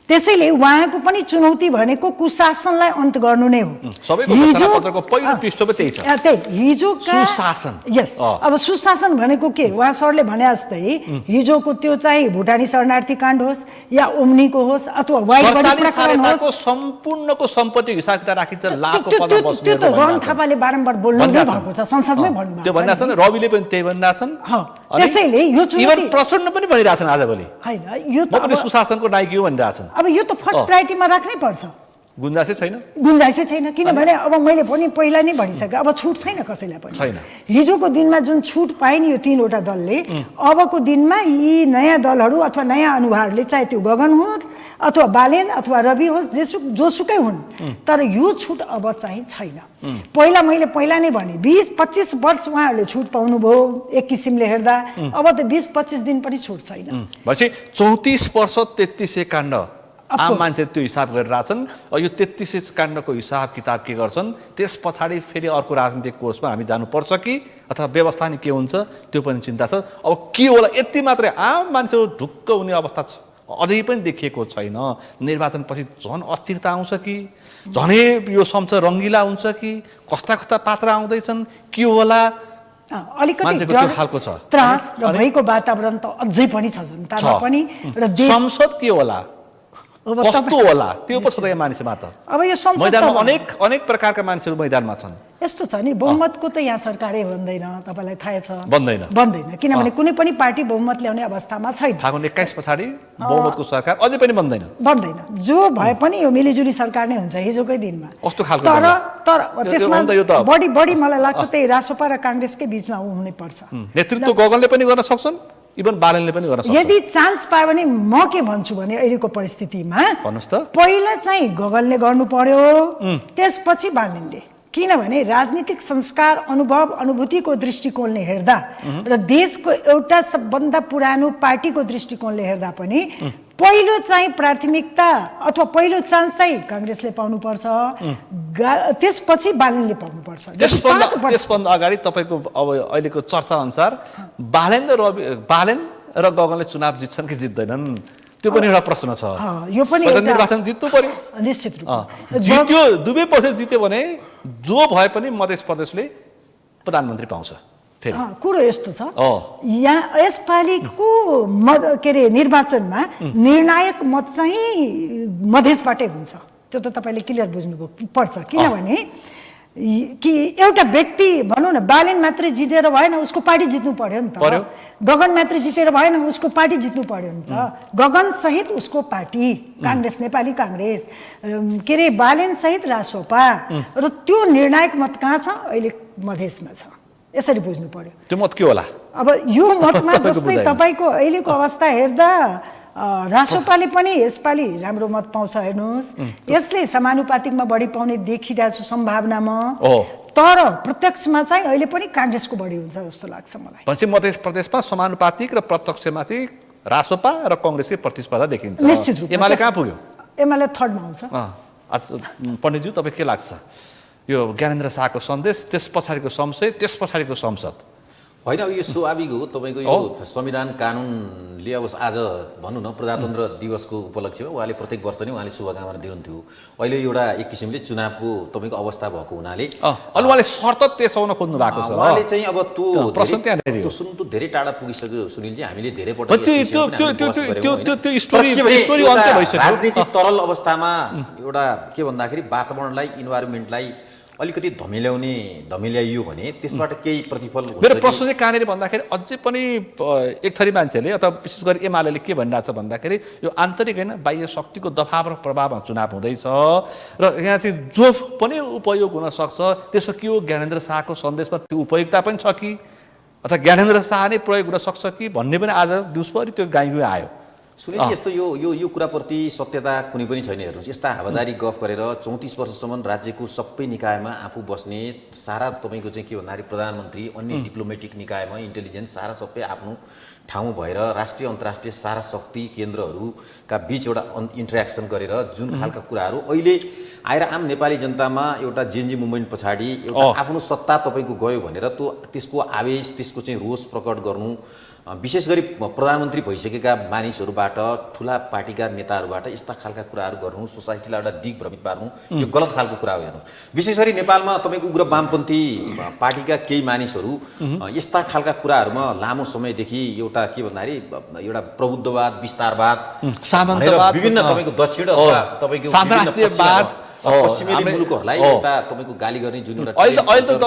त्यसैले उहाँको पनि चुनौती भनेको कुशासनलाई अन्त गर्नु नै हो। सबैको घोषणापत्रको पहिलो पृष्ठमा त्यही छ। हिजोका सुशासन। यस, अब सुशासन भनेको के, उहाँ सरले भने जस्तै हिजोको त्यो चाहिँ भुटानी शरणार्थी काण्ड होस् या ओम्नीको होस् अथवा वाइट बडी प्रकरण होस्, सम्पूर्णको सम्पत्ति हिसाब किताब राखिन्छ, लाखको पदमा बस्ने त्यो त रहन थापाले बारम्बार बोल्नु नै भएको छ, संसदमै भन्नु त्यो भनिरहेको छन्, रविले पनि त्यही भनिरहेको छन्। त्यसैले यो इभन प्रचण्ड पनि भनिरहेछन् आजभोलि हैन, यो म पनि सुशासनको नायक हो भनिरहेछन्। अब यो त फर्स्ट प्रायोरिटीमा राख्नै पर्छ। गुन्जासै छैन, गुन्जाइसै छैन, किनभने अब मैले पनि पहिला नै भनिसकेँ, अब छुट छैन कसैलाई पनि। छैन। हिजोको दिनमा जुन छुट पाए नि यो तीनवटा दलले, अबको दिनमा यी नयाँ दलहरू अथवा नयाँ अनुहारले, चाहे त्यो गगन हुन् अथवा बालेन अथवा रवि होस्, जोसुकै हुन्, तर यो छुट अब चाहिँ छैन। पहिला नै भने 20-25 वर्ष उहाँहरूले छुट पाउनुभयो एक किसिमले हेर्दा, अब त 20-25 दिन पनि छुट छैन। भनेपछि 34 वर्ष 3300 काण्ड आम मान्छे त्यो हिसाब गरिरहेछन्। यो 3300 काण्डको हिसाब किताब के गर्छन्, त्यस पछाडि फेरि अर्को राजनीतिक कोर्समा हामी जानुपर्छ कि अथवा व्यवस्था नि के हुन्छ, त्यो पनि चिन्ता छ। अब के होला, यति मात्रै आम मान्छे ढुक्क हुने अवस्था छ अझै पनि देखिएको छैन। निर्वाचनपछि झन् अस्थिरता आउँछ कि झनै यो संसद रङ्गिला हुन्छ कि, कस्ता कस्ता पात्र आउँदैछन्, के होला, अलिकति त्यो खालको छ त्रास र भयको वातावरण त अझै पनि छ जनतामा पनि र संसद के होला, कस्तो होला, त्यो पो छ त यहाँ मानिसमा त। अब यो संसद मैदानमा अनेक प्रकारका मान्छेहरू मैदानमा छन्। यस्तो छ नि, बहुमतको त यहाँ सरकारै बन्दैन, तपाईँलाई थाहै छ। बन्दैन, किनभने कुनै पनि पार्टी बहुमत ल्याउने अवस्थामा छैन। फागुन 21 पछाडि बहुमतको सरकार अझै पनि बन्दैन। जो भए पनि यो मिलिजुली सरकार नै हुन्छ हिजोकै दिनमा। कस्तो खालको, तर त्यसमा बढी मलाई लाग्छ त्यही रासोपा र काङ्ग्रेसकै बिचमा हुनै पर्छ। नेतृत्व गगनले पनि गर्न सक्छन्, इभन बालनले पनि गर्न सक्छन्। यदि चान्स पायो भने म के भन्छु भने अहिलेको परिस्थितिमा भन्नुस् त, पहिला चाहिँ गगनले गर्नु पर्यो, त्यसपछि बालनले। किनभने राजनीतिक संस्कार, अनुभव, अनुभूतिको दृष्टिकोणले हेर्दा र देशको एउटा सबभन्दा पुरानो पार्टीको दृष्टिकोणले हेर्दा पनि पहिलो चाहिँ प्राथमिकता अथवा पहिलो चान्स चाहिँ काङ्ग्रेसले पाउनुपर्छ, त्यसपछि बालनले पाउनुपर्छ। त्यसभन्दा अगाडि तपाईँको अब अहिलेको चर्चा अनुसार बालेन र गगनले चुनाव जित्छन् कि जित्दैनन्, त्यो पनि एउटा प्रश्न छ। यो पनि निर्वाचन जित्नु पर्यो, निश्चित रूपमा जित्यो, दुवै पक्ष जित्यो भने जो भए पनि मध्य प्रदेशले प्रधानमन्त्री पाउँछ। कुरो यस्तो छ, यहाँ यसपालिको के अरे निर्वाचनमा निर्णायक मत चाहिँ मधेसबाटै हुन्छ, त्यो त तपाईँले क्लियर बुझ्नु पर्छ। किनभने कि एउटा व्यक्ति भनौँ न, बालेन मात्रै जितेर भएन, उसको पार्टी जित्नु पर्यो नि त। गगन मात्रै जितेर भएन, उसको पार्टी जित्नु पर्यो नि त। गगन सहित उसको पार्टी काङ्ग्रेस, नेपाली काङ्ग्रेस, के अरे बालेन सहित रासोपा, र त्यो निर्णायक मत कहाँ छ, अहिले मधेसमा छ। यसरी बुझ्नु पर्यो। त्यो मत के होला? अब यो मतमा जस्तै तपाईँको अहिलेको अवस्था हेर्दा रासोपाले पनि यसपालि राम्रो मत पाउँछ हेर्नुहोस्, यसले समानुपातिकमा बढी पाउने देखिरहेको छु सम्भावनामा, तर प्रत्यक्षमा चाहिँ अहिले पनि काङ्ग्रेसको बढी हुन्छ जस्तो लाग्छ मलाई। पश्चिम मध्य प्रदेशमा समानुपातिक र प्रत्यक्षमा चाहिँ रासोपा र कङ्ग्रेसकै प्रतिस्पर्धा देखिन्छ। निश्चित रूपमा एमाले कहाँ पुग्यो? एमाले थर्डमा आउँछ। पण्डितज्यू तपाईँ के लाग्छ, यो ज्ञानेन्द्र शाहको सन्देश, त्यस पछाडिको संशय, त्यस पछाडिको संसद? होइन, अब यो स्वाभाविक हो। तपाईँको यो संविधान कानुनले अब आज भनौँ न प्रजातन्त्र दिवसको उपलक्ष्यमा उहाँले प्रत्येक वर्ष नै उहाँले शुभकामना दिनुहुन्थ्यो। अहिले एउटा एक किसिमले चुनावको तपाईँको अवस्था भएको हुनाले उहाँले शर्त तेर्साउन खोज्नु भएको छ। उहाँले चाहिँ अब प्रश्न त्यहाँनिर त्यो सुन्नु धेरै टाढा पुगिसक्यो सुनिलजी, हामीले धेरै पटक राजनीति तरल अवस्थामा एउटा के भन्दाखेरि वातावरणलाई, इन्भाइरोमेन्टलाई अलिकति धमिल्याइयो भने त्यसबाट केही प्रतिफल हुन्छ। मेरो प्रश्न चाहिँ कहाँनिर भन्दाखेरि अझै पनि एक थरी मान्छेले अथवा विशेष गरी एमाले के भनिरहेको छ भन्दाखेरि यो आन्तरिक होइन बाह्य शक्तिको दबाव र प्रभावमा चुनाव हुँदैछ र यहाँ चाहिँ जो पनि उपयोग हुन सक्छ, त्यसो के हो ज्ञानेन्द्र शाहको सन्देशमा त्यो उपयोगिता पनि छ कि अथवा ज्ञानेन्द्र शाह नै प्रयोग हुन सक्छ कि भन्ने पनि आज दिउँसभरि त्यो गाईगुई आयो। सुनिल, यस्तो यो कुराप्रति सत्यता कुनै पनि छैन। हेर्नुहोस्, यस्ता हावादारी गफ गरेर 34 वर्षसम्म राज्यको सबै निकायमा आफू बस्ने सारा तपाईँको चाहिँ के भन्दाखेरि प्रधानमन्त्री, अन्य डिप्लोमेटिक निकायमा इन्टेलिजेन्स सारा सबै आफ्नो ठाउँ भएर राष्ट्रिय अन्तर्राष्ट्रिय सारा शक्ति केन्द्रहरूका बीच एउटा इन्टरेक्सन गरेर जुन खालका कुराहरू अहिले आएर आम नेपाली जनतामा एउटा जेएनजी मुभमेन्ट पछाडि एउटा आफ्नो सत्ता तपाईँको गयो भनेर त्यसको आवेश, त्यसको चाहिँ रोष प्रकट गर्नु विशेष गरी प्रधानमन्त्री भइसकेका मानिसहरूबाट ठुला पार्टीका नेताहरूबाट यस्ता खालका कुराहरू गर्नु, सोसाइटीलाई एउटा दिग्भ्रमित पार्नु, यो गलत खालको कुरा हो। हेर्नु, विशेष गरी नेपालमा तपाईँको उग्र वामपन्थी पार्टीका केही मानिसहरू यस्ता खालका कुराहरूमा लामो समयदेखि एउटा के भन्दाखेरि एउटा प्रबुद्धवाद, विस्तारवाद, सामन्तवाद, विभिन्न तपाईँको दक्षिण अथवा तपाईँको साम्राज्यवाद, पश्चिमेली मुलुकहरूलाई एउटा तपाईँको गाली गर्ने जुन एउटा अहिले त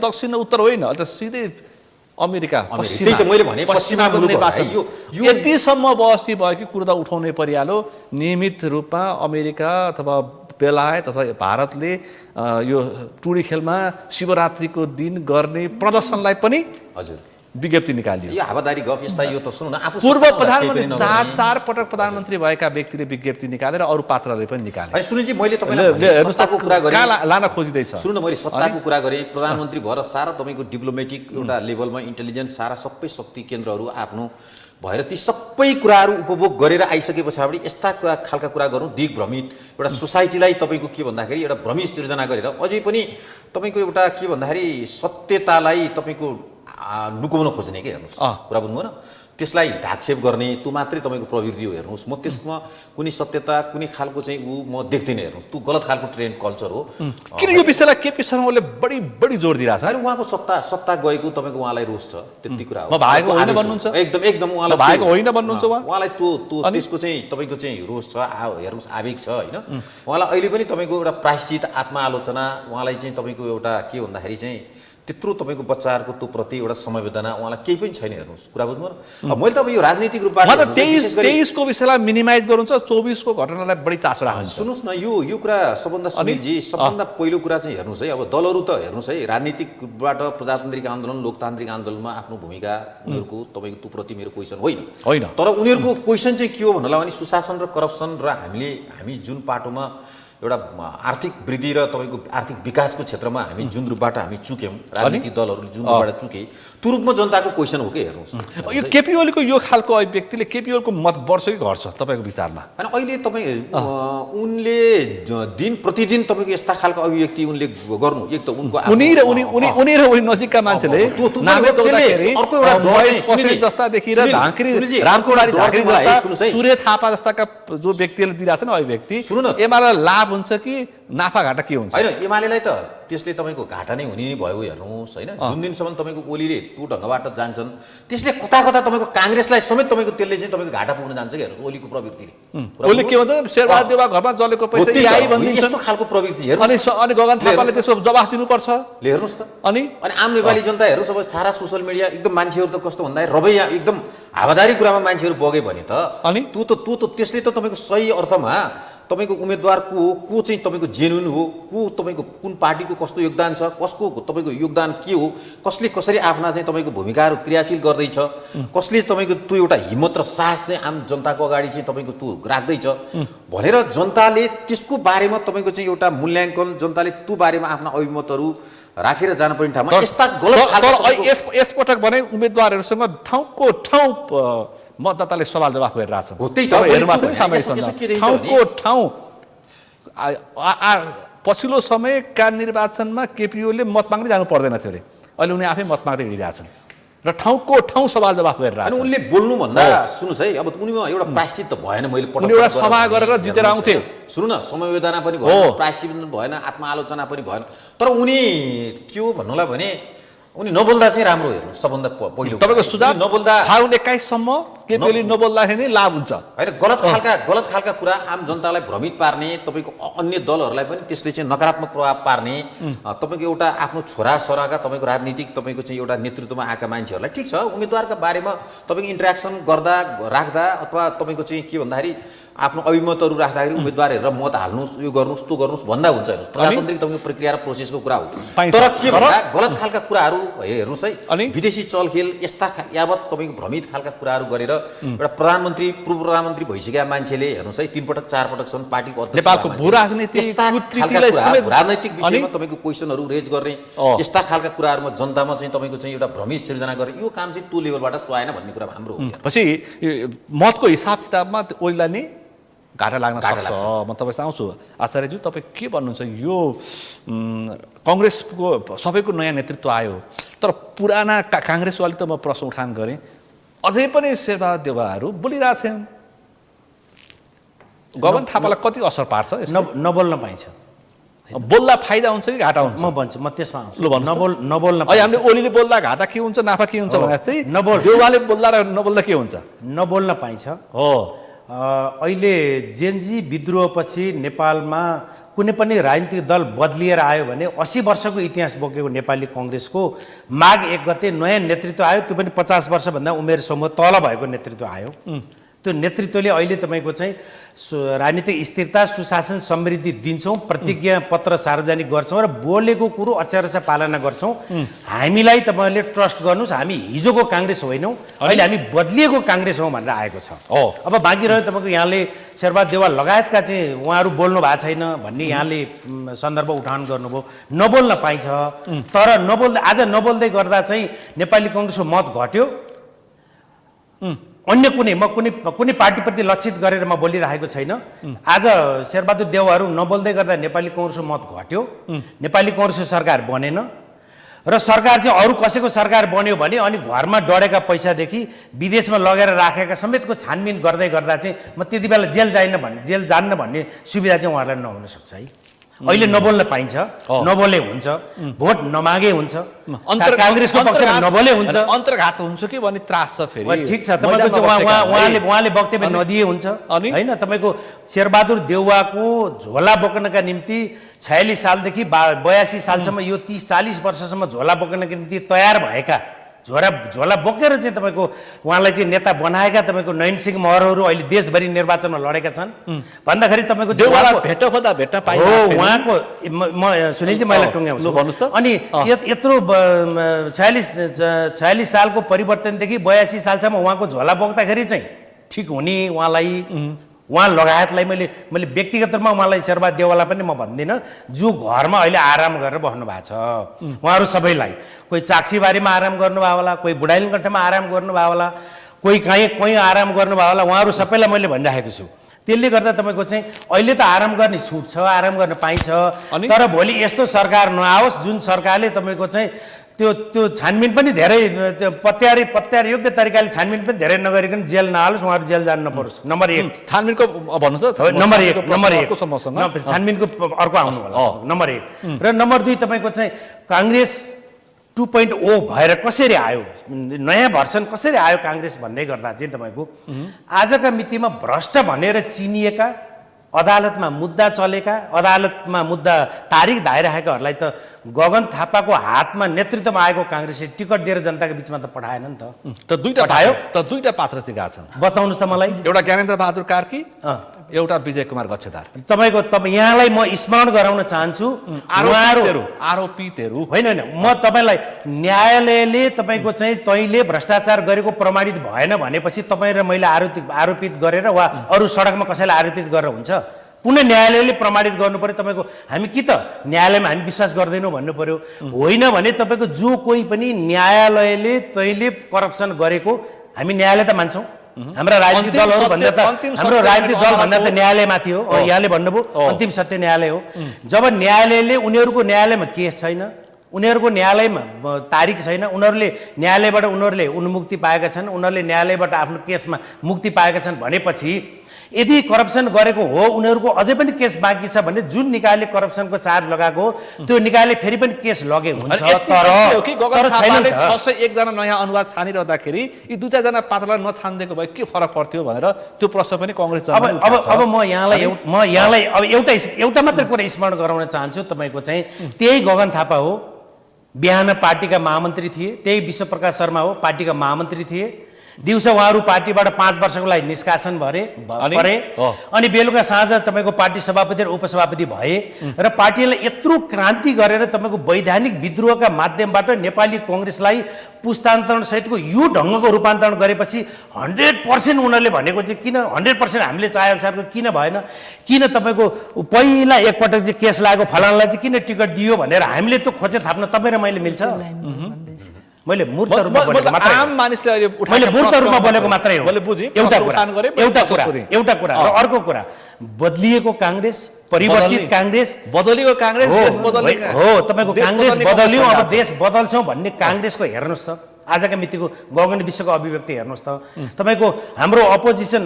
दक्षिण उत्तर होइन, अहिले त सिधै अमेरिका त्यही त मैले भने पश्चिमा मुलुकहरूलाई यतिसम्म बस्ती भयो कि कुरो त उठाउनै परिहाल्यो। नियमित रूपमा अमेरिका अथवा बेलायत अथवा भारतले यो टुडी खेलमा शिवरात्रिको दिन गर्ने प्रदर्शनलाई पनि हजुर विज्ञप्ति निकालियो। यो हावादारी गफ यस्ता यो त सुन्नु न, आफू पूर्व प्रधानमन्त्री चार पटक प्रधानमन्त्री भएका व्यक्तिले विज्ञप्ति निकालेर अरू पात्रले पनि निकाले। सुनिलजी, मैले तपाईँलाई सत्ताको कुरा गरेँ, लान खोजिँदैछ। सुन्नु न, मैले सत्ताको कुरा गरेँ, प्रधानमन्त्री भएर सारा तपाईँको डिप्लोमेटिक एउटा लेभलमा इन्टेलिजेन्स सारा सबै शक्ति केन्द्रहरू आफ्नो भएर ती सबै कुराहरू उपभोग गरेर आइसके पछाडि यस्ता खालका कुरा गर्नु दिग्भ्रमित, एउटा सोसाइटीलाई तपाईँको के भन्दाखेरि एउटा भ्रमित सिर्जना गरेर अझै पनि तपाईँको एउटा के भन्दाखेरि सत्यतालाई तपाईँको लुकाउन खोज्ने के। हेर्नुहोस्, कुरा बुझ्नुभयो न, त्यसलाई ढाकछेप गर्ने त्यो मात्रै तपाईँको प्रवृत्ति हो। हेर्नुहोस्, म त्यसमा कुनै सत्यता कुनै खालको चाहिँ म देख्दिनँ। हेर्नुहोस्, त्यो गलत खालको ट्रेन्ड कल्चर हो। किन यो विषयलाई केपी शर्मा ओलीले बढी जोड दिइरहेछ? अनि उहाँको सत्ता गएको तपाईँको उहाँलाई रोष छ, त्यति कुरा हो। म भएको होइन भन्नुहुन्छ? एकदम उहाँलाई भएको होइन भन्नुहुन्छ उहाँलाई त्यो त्यसको चाहिँ तपाईँको चाहिँ रोष छ, हेर्नुहोस् आवेग छ होइन। उहाँलाई अहिले पनि तपाईँको एउटा प्रायश्चित आत्मआलोचना, उहाँलाई चाहिँ तपाईँको एउटा के भन्दाखेरि चाहिँ त्यत्रो तपाईँको बच्चाहरूको त्यो प्रति एउटा संवेदना उहाँलाई केही पनि छैन। हेर्नुहोस्, कुरा बुझ्नु। मैले त अब यो राजनीतिक रूपबाट 23 को विषयलाई मिनिमाइज गर्नुहुन्छ, 24 को घटनालाई बढी चासो राख्नुहुन्छ। सुन्नुहोस् न, यो कुरा सबभन्दा सुनिलजी, सबभन्दा पहिलो कुरा चाहिँ हेर्नुहोस् है, अब दलहरू त हेर्नुहोस् है, राजनीतिकबाट प्रजातान्त्रिक आन्दोलन लोकतान्त्रिक आन्दोलनमा आफ्नो भूमिका उनीहरूको तपाईँको त्यो प्रति मेरो क्वेसन होइन। तर उनीहरूको क्वेसन चाहिँ के हो भन्नलाई भने सुशासन र करप्सन र हामी जुन पाटोमा एउटा आर्थिक वृद्धि र तपाईँको आर्थिक विकासको क्षेत्रमा हामी जुन रूपबाट हामी चुक्यौँ, राजनीतिक दलहरूले जुन रूपबाट चुके, त्यो रूपमा जनताको क्वेसन हो कि। हेर्नुहोस्, यो केपी ओलीको यो खालको अभिव्यक्तिले केपी ओलीको मत बढ्छ कि घट्छ तपाईँको विचारमा? होइन, अहिले तपाईँ उनले दिन प्रतिदिन तपाईँको यस्ता खालको अभिव्यक्ति उनले गर्नु, एक त उनको उनी नजिकका मान्छेले जस्तादेखि र सूर्य थापा जस्ताका जो व्यक्तिले दिइरहेको छ नि अभिव्यक्ति, एमाले लाभ हुन्छ कि नाफा घाटा के हुन्छ? होइन, एमालेलाई त त्यसले तपाईँको घाटा नै हुने भयो। हेर्नुहोस् होइन, जुन दिनसम्म तपाईँको ओलीले त्यो ढङ्गबाट जान्छन् त्यसले कता तपाईँको काङ्ग्रेसलाई समेत तपाईँको त्यसले चाहिँ तपाईँको घाटा पुग्न जान्छ कि। हेर्नुहोस्, ओलीको प्रवृत्तिले ओली के भन्छ, शेरबहादुर देउवा घरमा जलेको पैसा यही भनिदिन्छ, यस्तो खालको प्रवृत्ति। अनि गगन थापाले त्यसको जवाफ दिनुपर्छ। हेर्नुहोस् त, अनि आम नेपाली जनता हेर्नुहोस्, अब सारा सोसियल मिडिया एकदम मान्छेहरू त कस्तो भन्दाखेरि रवैया एकदम हावादारी कुरामा मान्छेहरू बगे भने त अनि त्यो त त्यसले त तपाईँको सही अर्थमा तपाईँको उम्मेदवार को चाहिँ तपाईँको जेन्युन हो, को तपाईँको कुन पार्टीको कस्तो योगदान छ, कसको तपाईँको योगदान के हो, कसले कसरी आफ्ना चाहिँ तपाईँको भूमिकाहरू क्रियाशील गर्दैछ, कसले तपाईँको त्यो एउटा हिम्मत र साहस चाहिँ आम जनताको अगाडि चाहिँ तपाईँको त्यो राख्दैछ भनेर जनताले त्यसको बारेमा तपाईँको चाहिँ एउटा मूल्याङ्कन, जनताले त्यो बारेमा आफ्ना अभिमतहरू राखेर जानुपर्ने ठाउँमा यस्ता गलत यसपटक भने उम्मेदवारहरूसँग ठाउँको ठाउँ मतदाताले सवाल जवाफ गरिरहेछन्। ठाउँको ठाउँ पछिल्लो समयका निर्वाचनमा केपी ओलीले मत माग्दै जानु पर्दैन थियो अरे, अहिले उनी आफै मत माग्दै हिँडिरहेछन् र ठाउँको ठाउँ सवाल जवाफ गरिरहेछन्। उनले बोल्नु भन्दा सुन्नुहोस् है, अब उनीमा एउटा प्रायश्चित त भएन। मैले एउटा सभा गरेर जितेर आउँथे, सुन्नु न, समयवेदना पनि भएन, प्रायश्चित पनि भएन, आत्मआलोचना पनि भएन। तर उनी के हो भन्नुलाई भने उनी नबोल्दा चाहिँ राम्रो। हेर्नु, सबभन्दा पहिलो तपाईँको सुझाव नबोल्दा फागुन 21 सम्म केपी ओली नबोल्दाखेरि नै लाभ हुन्छ होइन। गलत खालका कुरा आम जनतालाई भ्रमित पार्ने, तपाईँको अन्य दलहरूलाई पनि त्यसले चाहिँ नकारात्मक प्रभाव पार्ने, तपाईँको एउटा आफ्नो छोरा छोराका तपाईँको राजनीतिक तपाईँको चाहिँ एउटा नेतृत्वमा आएका मान्छेहरूलाई ठिक छ उम्मेदवारका बारेमा तपाईँको इन्ट्रेक्सन राख्दा अथवा तपाईँको चाहिँ के भन्दाखेरि आफ्नो अभिमतहरू राख्दाखेरि उम्मेदवार हेरेर मत हाल्नुहोस्, यो गर्नुहोस्, त्यो गर्नुहोस् भन्दा हुन्छ। हेर्नुहोस्, प्रजातान्त्रिक तपाईँको प्रक्रिया र प्रोसेसको कुरा हो। तर के भन्दा गलत खालका कुराहरू हेर्नुहोस् है, विदेशी चलखेल यस्ता यावत तपाईँको भ्रमित खालका कुराहरू गरेर एउटा प्रधानमन्त्री पूर्व प्रधानमन्त्री भइसकेका मान्छेले हेर्नुहोस् है 3 पटक 4 पटकसम्म पार्टीको अध्यक्ष नेपालको राजनैतिक विषयमा तपाईँको क्वेसनहरू रेज गर्ने, यस्ता खालका कुराहरूमा जनतामा चाहिँ तपाईँको चाहिँ एउटा भ्रमित सिर्जना गर्ने, यो काम चाहिँ त्यो लेभलबाट सुहाएन भन्ने कुरा हाम्रो हो। पछि मतको हिसाब किताबमा ओलीलाई नै घाटा लाग्न सक्छ। म तपाईँसँग आउँछु। आचार्यज्यू, तपाईँ के भन्नुहुन्छ? यो कङ्ग्रेसको सबैको नयाँ नेतृत्व आयो, तर पुराना काङ्ग्रेसवाली त म प्रश्न उठान गरेँ, अझै पनि शेरबहादुर देउवाहरू बोलिरहेछन्। गगन थापालाई कति असर पार्छ यसले? नबोल्न पाइन्छ। बोल्दा फाइदा हुन्छ कि घाटा हुन्छ? म भन्छु, म त्यसमा आउँछु। लु भन्नुहोस् त। नबोल्न अहिले हामीले ओलीले बोल्दा घाटा के हुन्छ नाफा के हुन्छ भने जस्तै देउवाले बोल्दा र नबोल्दा के हुन्छ? नबोल्न पाइन्छ। हो, अहिले जेनजी विद्रोहपछि नेपालमा कुनै पनि राजनीतिक दल बदलिएर आयो भने 80 वर्षको इतिहास बोकेको नेपाली कङ्ग्रेसको माघ 1 गते नयाँ नेतृत्व आयो। त्यो पनि 50 वर्षभन्दा उमेर समूह तल भएको नेतृत्व आयो। त्यो नेतृत्वले अहिले तपाईँको चाहिँ राजनीतिक स्थिरता, सुशासन, समृद्धि दिन्छौँ, प्रतिज्ञा पत्र सार्वजनिक गर्छौँ र बोलेको कुरो अक्षरशः पालना गर्छौँ। हामीलाई तपाईँहरूले ट्रस्ट गर्नुहोस्, हामी हिजोको काङ्ग्रेस होइनौँ, अहिले हामी बदलिएको काङ्ग्रेस हौँ भनेर आएको छ। अब बाँकी रह्यो तपाईँको यहाँले शेरबहादुर देउवा लगायतका चाहिँ उहाँहरू बोल्नु भएको छैन भन्ने यहाँले सन्दर्भ उठान गर्नुभयो। नबोल्न पाइन्छ, तर आज नबोल्दै गर्दा चाहिँ नेपाली कङ्ग्रेसको मत घट्यो। अन्य कुनै पार्टीप्रति लक्षित गरेर म बोलिरहेको छैन। आज शेरबहादुर देउवाहरू नबोल्दै गर्दा नेपाली कङ्ग्रेसको मत घट्यो, नेपाली कङ्ग्रेसको सरकार बनेन र सरकार चाहिँ अरू कसैको सरकार बन्यो भने अनि घरमा डढेका पैसादेखि विदेशमा लगेर राखेका समेतको छानबिन गर्दै गर्दा चाहिँ म त्यति बेला जेल जान्न भन्ने सुविधा चाहिँ उहाँहरूलाई नहुन सक्छ है। अहिले नबोल्न पाइन्छ, नबोले हुन्छ, भोट नमागे हुन्छ, काङ्ग्रेसको पक्षमा नबोले हुन्छ, अन्तर्घात हुन्छ कि भन्ने त्रास छ फेरि। ठिक छ, तपाईँको उहाँले वक्तव्य नदिए हुन्छ होइन। तपाईँको शेरबहादुर देउवाको झोला बोक्नका निम्ति 46 सालदेखि 82 सालसम्म यो 30-40 वर्षसम्म झोला बोक्नका निम्ति तयार भएका झोला बोकेर चाहिँ तपाईँको उहाँलाई चाहिँ नेता बनाएका तपाईँको नयन सिंह महरहरू अहिले देशभरि निर्वाचनमा लडेका छन् भन्दाखेरि तपाईँको भेट्न पाइन्छ। उहाँको सुनिल चाहिँ मैले टुङ्ग्याउँछु। अनि यत्रो 46 सालको परिवर्तनदेखि 82 सालसम्म उहाँको झोला बोक्दाखेरि चाहिँ ठिक हुने उहाँ लगायतलाई मैले व्यक्तिगत रूपमा उहाँलाई शेरबहादुर देउवालाई पनि म भन्दिनँ, जो घरमा अहिले आराम गरेर बस्नु भएको छ उहाँहरू सबैलाई। कोही चाक्सीबारीमा आराम गर्नुभयो होला, कोही बुढाइलगण्ठमा आराम गर्नुभयो होला, कोही आराम गर्नुभयो होला, उहाँहरू सबैलाई मैले भनिराखेको छु। त्यसले गर्दा तपाईँको चाहिँ अहिले त आराम गर्ने छुट छ, आराम गर्न पाइन्छ, तर भोलि यस्तो सरकार नआओस् जुन सरकारले तपाईँको चाहिँ त्यो छानबिन पनि धेरै पत्यार योग्य तरिकाले छानबिन पनि धेरै नगरिकन जेल नहालोस्, उहाँहरू जेल जानु नपरोस्। नम्बर 1 छानबिनको भन्नुहोस् त। नम्बर 1 छानबिनको अर्को आउनु होला नम्बर 1 र नम्बर 2 तपाईँको चाहिँ काङ्ग्रेस 2.0 भएर कसरी आयो, नयाँ भर्सन कसरी आयो काङ्ग्रेस भन्दै गर्दा चाहिँ तपाईँको आजका मितिमा भ्रष्ट भनेर चिनिएका, अदालतमा मुद्दा चलेका, अदालतमा मुद्दा तारिक धाइराखेकाहरूलाई त गगन थापाको हातमा नेतृत्वमा आएको काङ्ग्रेसले टिकट दिएर जनताको बिचमा त पठाएन नि त। दुईटा पात्र चाहिँ गएको छन्। बताउनुहोस् त मलाई। एउटा ज्ञानेन्द्र बहादुर कार्की, एउटा विजय कुमार गच्छेदार। यहाँलाई म स्मरण गराउन चाहन्छु, आरोपितहरू होइन, म तपाईँलाई न्यायालयले तपाईँको चाहिँ तैँले भ्रष्टाचार गरेको प्रमाणित भएन भनेपछि तपाईँ र मैले आरोपित गरेर वा अरू सडकमा कसैलाई आरोपित गरेर हुन्छ? पुनः न्यायालयले प्रमाणित गर्नु पर्यो। तपाईँको हामी कि त न्यायालयमा हामी विश्वास गर्दैनौँ भन्नु पर्यो, होइन भने तपाईँको जो कोही पनि न्यायालयले तैँले करप्सन गरेको हामी न्यायालय त मान्छौँ। हाम्रा राजनीतिक दलहरू भन्दा त हाम्रो राजनीतिक दल भन्दा त न्यायालयमाथि हो। यहाँले भन्नुभयो अन्तिम सत्य न्यायालय हो। जब न्यायालयले उनीहरूको न्यायालयमा केस छैन, उनीहरूको न्यायालयमा तारिक छैन, उनीहरूले न्यायालयबाट उनीहरूले उन्मुक्ति पाएका छन्, उनीहरूले न्यायालयबाट आफ्नो केसमा मुक्ति पाएका छन् भनेपछि यदि करप्सन गरेको हो उनीहरूको अझै पनि केस बाँकी छ भने जुन निकायले करप्सनको चार्ज लगाएको त्यो निकायले फेरि पनि केस लगे हुन्छ। तर 601 जना नयाँ अनुवाद छानिरहँदाखेरि यी 2-4 जना पात्रलाई नछानिदिएको भए के फरक पर्थ्यो भनेर त्यो प्रश्न पनि कङ्ग्रेस अब म यहाँलाई अब एउटा मात्र कुरा स्मरण गराउन चाहन्छु। तपाईँको चाहिँ त्यही गगन थापा हो, बिहान पार्टीका महामन्त्री थिए, त्यही विश्वप्रकाश शर्मा हो, पार्टीका महामन्त्री थिए। दिउँसो उहाँहरू पार्टीबाट 5 वर्षको लागि निष्कासन परे अनि बेलुका साँझ तपाईँको पार्टी सभापति र उपसभापति भए र पार्टीले यत्रो क्रान्ति गरेर तपाईँको वैधानिक विद्रोहका माध्यमबाट नेपाली कङ्ग्रेसलाई पुस्तान्तरण सहितको यो ढङ्गको रूपान्तरण गरेपछि 100% उनीहरूले भनेको चाहिँ किन 100% हामीले चाहेअनुसारको किन भएन, किन तपाईँको पहिला एकपटक चाहिँ केस लागेको फलानालाई चाहिँ किन टिकट दियो भनेर हामीले त्यो खोजे थाप्न तपाईँ र मैले मिल्छ? मैले मूर्त रूपमा बोलेको मात्रै हो। एउटा कुरा र अर्को कुरा बदलिएको काङ्ग्रेस, परिवर्तित काङ्ग्रेस, बदलिएको काङ्ग्रेस हो। तपाईँको काङ्ग्रेस बदल्यो अब देश बदल्छौँ भन्ने काङ्ग्रेसको हेर्नुहोस् त आजका मितिको गगन विश्वको अभिव्यक्ति हेर्नुहोस् त तपाईँको हाम्रो अपोजिसन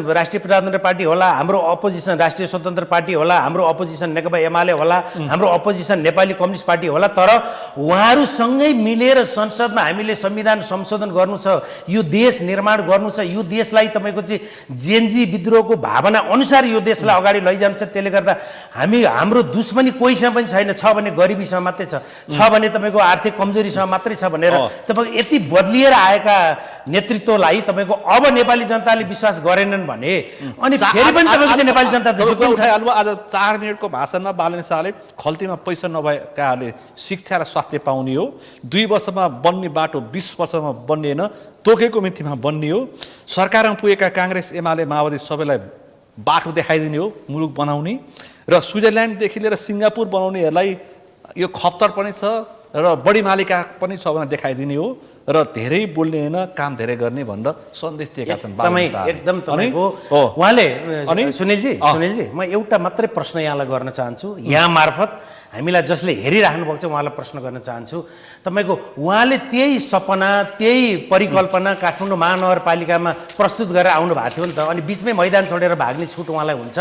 राष्ट्रिय प्रजातन्त्र पार्टी होला, हाम्रो अपोजिसन राष्ट्रिय स्वतन्त्र पार्टी होला, हाम्रो अपोजिसन नेकपा एमाले होला, हाम्रो अपोजिसन नेपाली कम्युनिस्ट पार्टी होला, तर उहाँहरूसँगै मिलेर संसदमा हामीले संविधान संशोधन गर्नु छ, यो देश निर्माण गर्नु छ, यो देशलाई तपाईँको चाहिँ जेएनजी विद्रोहको भावना अनुसार यो देशलाई अगाडि लैजानु छ। त्यसले गर्दा हाम्रो दुश्मनी कोहीसँग पनि छैन, छ भने गरिबीसँग मात्रै छ भने तपाईँको आर्थिक कमजोरीसँग मात्रै छ भनेर तपाईँको यति बदलिएर आएका नेतृत्वलाई तपाईँको अब नेपाली जनताले विश्वास गरेनन् भने अनि फेरि पनि तपाईँको चाहिँ नेपाली जनता आज 4 मिनटको भाषणमा बालन शाहले खल्तीमा पैसा नभएकाले शिक्षा र स्वास्थ्य पाउने हो, 2 वर्षमा बन्ने बाटो 20 वर्षमा बन्निएन, तोकेको मितिमा बन्ने हो, सरकारमा पुगेका काङ्ग्रेस एमाले माओवादी सबैलाई बाटो देखाइदिने हो मुलुक बनाउने, र स्विजरल्यान्डदेखि लिएर सिङ्गापुर बनाउनेहरूलाई यो खप्तर पनि छ र बढी मालिका पनि छ भनेर देखाइदिने हो, र धेरै बोल्ने होइन काम धेरै गर्ने भनेर सन्देश दिएका छन् एकदम तपाईँको उहाँले। सुनिलजी म एउटा मात्रै प्रश्न यहाँलाई गर्न चाहन्छु, यहाँ मार्फत हामीलाई जसले हेरिराख्नु भएको छ उहाँलाई प्रश्न गर्न चाहन्छु। तपाईँको उहाँले त्यही सपना त्यही परिकल्पना काठमाडौँ महानगरपालिकामा प्रस्तुत गरेर आउनु भएको थियो नि त, अनि बिचमै मैदान छोडेर भाग्ने छुट उहाँलाई हुन्छ?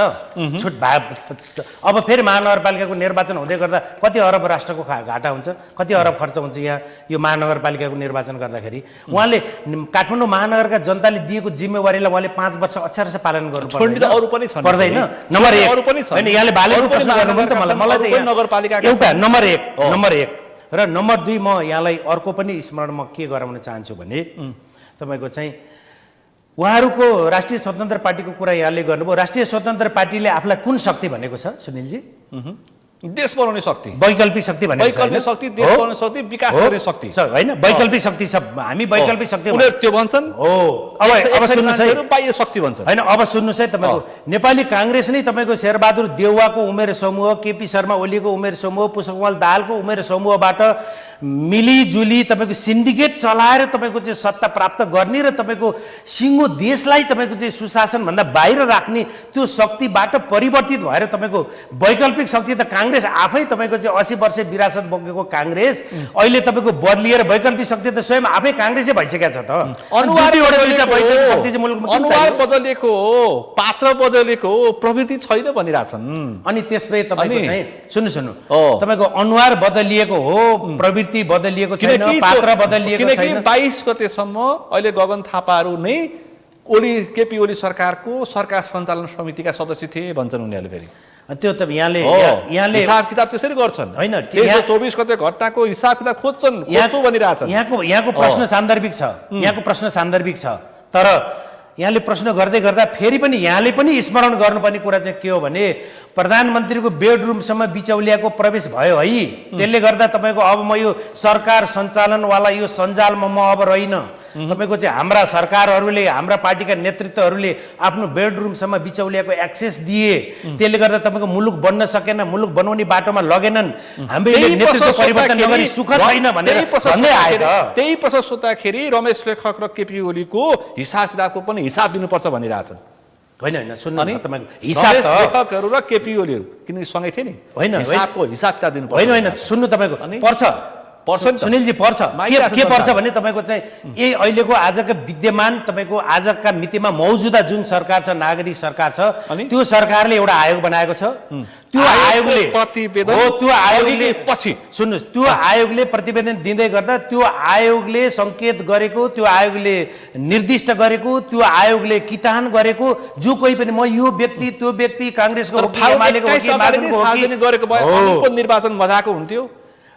छुट अब फेरि महानगरपालिकाको निर्वाचन हुँदै गर्दा कति अरब राष्ट्रको घाटा हुन्छ, कति अरब खर्च हुन्छ यहाँ यो महानगरपालिकाको निर्वाचन गर्दाखेरि? उहाँले काठमाडौँ महानगरका जनताले दिएको जिम्मेवारीलाई उहाँले 5 वर्ष अक्षरशः पालन गर्नु पर्दैन? नम्बर 1 होइन, यहाँले बालेको प्रश्न गर्नुभयो नि त मलाई त एउटा नम्बर 1 र नम्बर 2 म यहाँलाई अर्को पनि स्मरण म के गराउन चाहन्छु भने तपाईँको चाहिँ उहाँहरूको राष्ट्रिय स्वतन्त्र पार्टीको कुरा यहाँले गर्नुभयो। राष्ट्रिय स्वतन्त्र पार्टीले आफूलाई कुन शक्ति भनेको छ सुनिलजी? देश बनाउने शक्ति, वैकल्पिक शक्ति भनेको छ। वैकल्पिक शक्ति, देश बनाउने शक्ति, विकास गर्ने शक्ति होइन, वैकल्पिक शक्ति छ। हामी वैकल्पिक शक्ति उनीहरू त्यो भन्छन् हो। अब सुन्नुहोस् है, बाह्य शक्ति भन्छन् होइन, अब सुन्नुहोस् है, तपाईँको नेपाली काङ्ग्रेस नै तपाईँको शेरबहादुर देउवाको उमेर समूह, केपी शर्मा ओलीको उमेर समूह, पुष्पकमल दाहालको उमेर समूहबाट मिलिजुली तपाईँको सिन्डिकेट चलाएर तपाईँको चाहिँ सत्ता प्राप्त गर्ने र तपाईँको सिङ्गो देशलाई तपाईँको चाहिँ सुशासनभन्दा बाहिर राख्ने त्यो शक्तिबाट परिवर्तित भएर तपाईँको वैकल्पिक शक्ति त काङ्ग्रेस आफै तपाईँको चाहिँ 80 वर्ष विरासत बोकेको काङ्ग्रेस अहिले तपाईँको बदलिएर वैकल्पिक शक्ति त स्वयं आफै काङ्ग्रेसै भइसकेको छ त। अनुहार बदलेको हो, पात्र बदलेको हो, प्रवृत्ति छैन भनिरहेछन्। अनि त्यसपछि तपाईँको चाहिँ सुन्नु तपाईँको अनुहार बदलिएको हो, प्रवृत्ति बदलिएको छैन, पात्र बदलिएको छैन। 22 गतेसम्म अहिले गगन थापाहरू नै केपी ओली सरकारको सरकार सञ्चालन समितिका सदस्य थिए भन्छन् उनीहरूले। फेरि त्यो त यहाँले हिसाब किताब त्यसरी गर्छन् होइन, 24 गते घटनाको हिसाब किताब खोज्छन् भनिरहेछन्। यहाँको प्रश्न सान्दर्भिक छ, यहाँको प्रश्न सान्दर्भिक छ, तर यहाँले प्रश्न गर्दै गर्दा फेरि पनि यहाँले पनि स्मरण गर्नुपर्ने कुरा चाहिँ के हो भने प्रधानमन्त्रीको बेडरुमसम्म बिचौलियाको प्रवेश भयो है। त्यसले गर्दा तपाईँको अब म यो सरकार सञ्चालनवाला यो सञ्जालमा म अब रहिन। तपाईँको चाहिँ हाम्रा सरकारहरूले, हाम्रा पार्टीका नेतृत्वहरूले आफ्नो बेडरुमसम्म बिचौलियाको एक्सेस दिए, त्यसले गर्दा तपाईँको मुलुक बन्न सकेन, मुलुक बनाउने बाटोमा लगेनन्, हामीले नेतृत्व परिवर्तन नगरी सुख छैन भनेर भन्दै आयो। त्यही प्रश्न सोद्धाखेरि रमेश लेखक र केपी ओलीको हिसाब किताबको पनि हिसाब दिनुपर्छ भनिरहेछन्। होइन होइन, सुन्नु तपाईँको हिसाब लेखकहरू र केपी ओलीहरू किनकि सँगै थिए नि, होइन हिसाबको हिसाब किताब दिनुपर्छ। होइन होइन, सुन्नु तपाईँको पर्छ सुनिलजी, पर्छ के पर्छ भने तपाईँको चाहिँ यही अहिलेको आजका विद्यमान तपाईँको आजका मितिमा मौजुदा जुन सरकार छ, नागरिक सरकार छ, त्यो सरकारले एउटा आयोग बनाएको छ। त्यो आयोगले प्रतिवेदन त्यो आयोगले पछि सुन्नुहोस्, त्यो आयोगले प्रतिवेदन दिँदै गर्दा त्यो आयोगले सङ्केत गरेको, त्यो आयोगले निर्दिष्ट गरेको, त्यो आयोगले किटान गरेको जो कोही पनि म यो व्यक्ति त्यो व्यक्ति काङ्ग्रेसको हो कि एमालेको हो कि माधवको हो कि गरेको भए निर्वाचन मजाको हुन्थ्यो।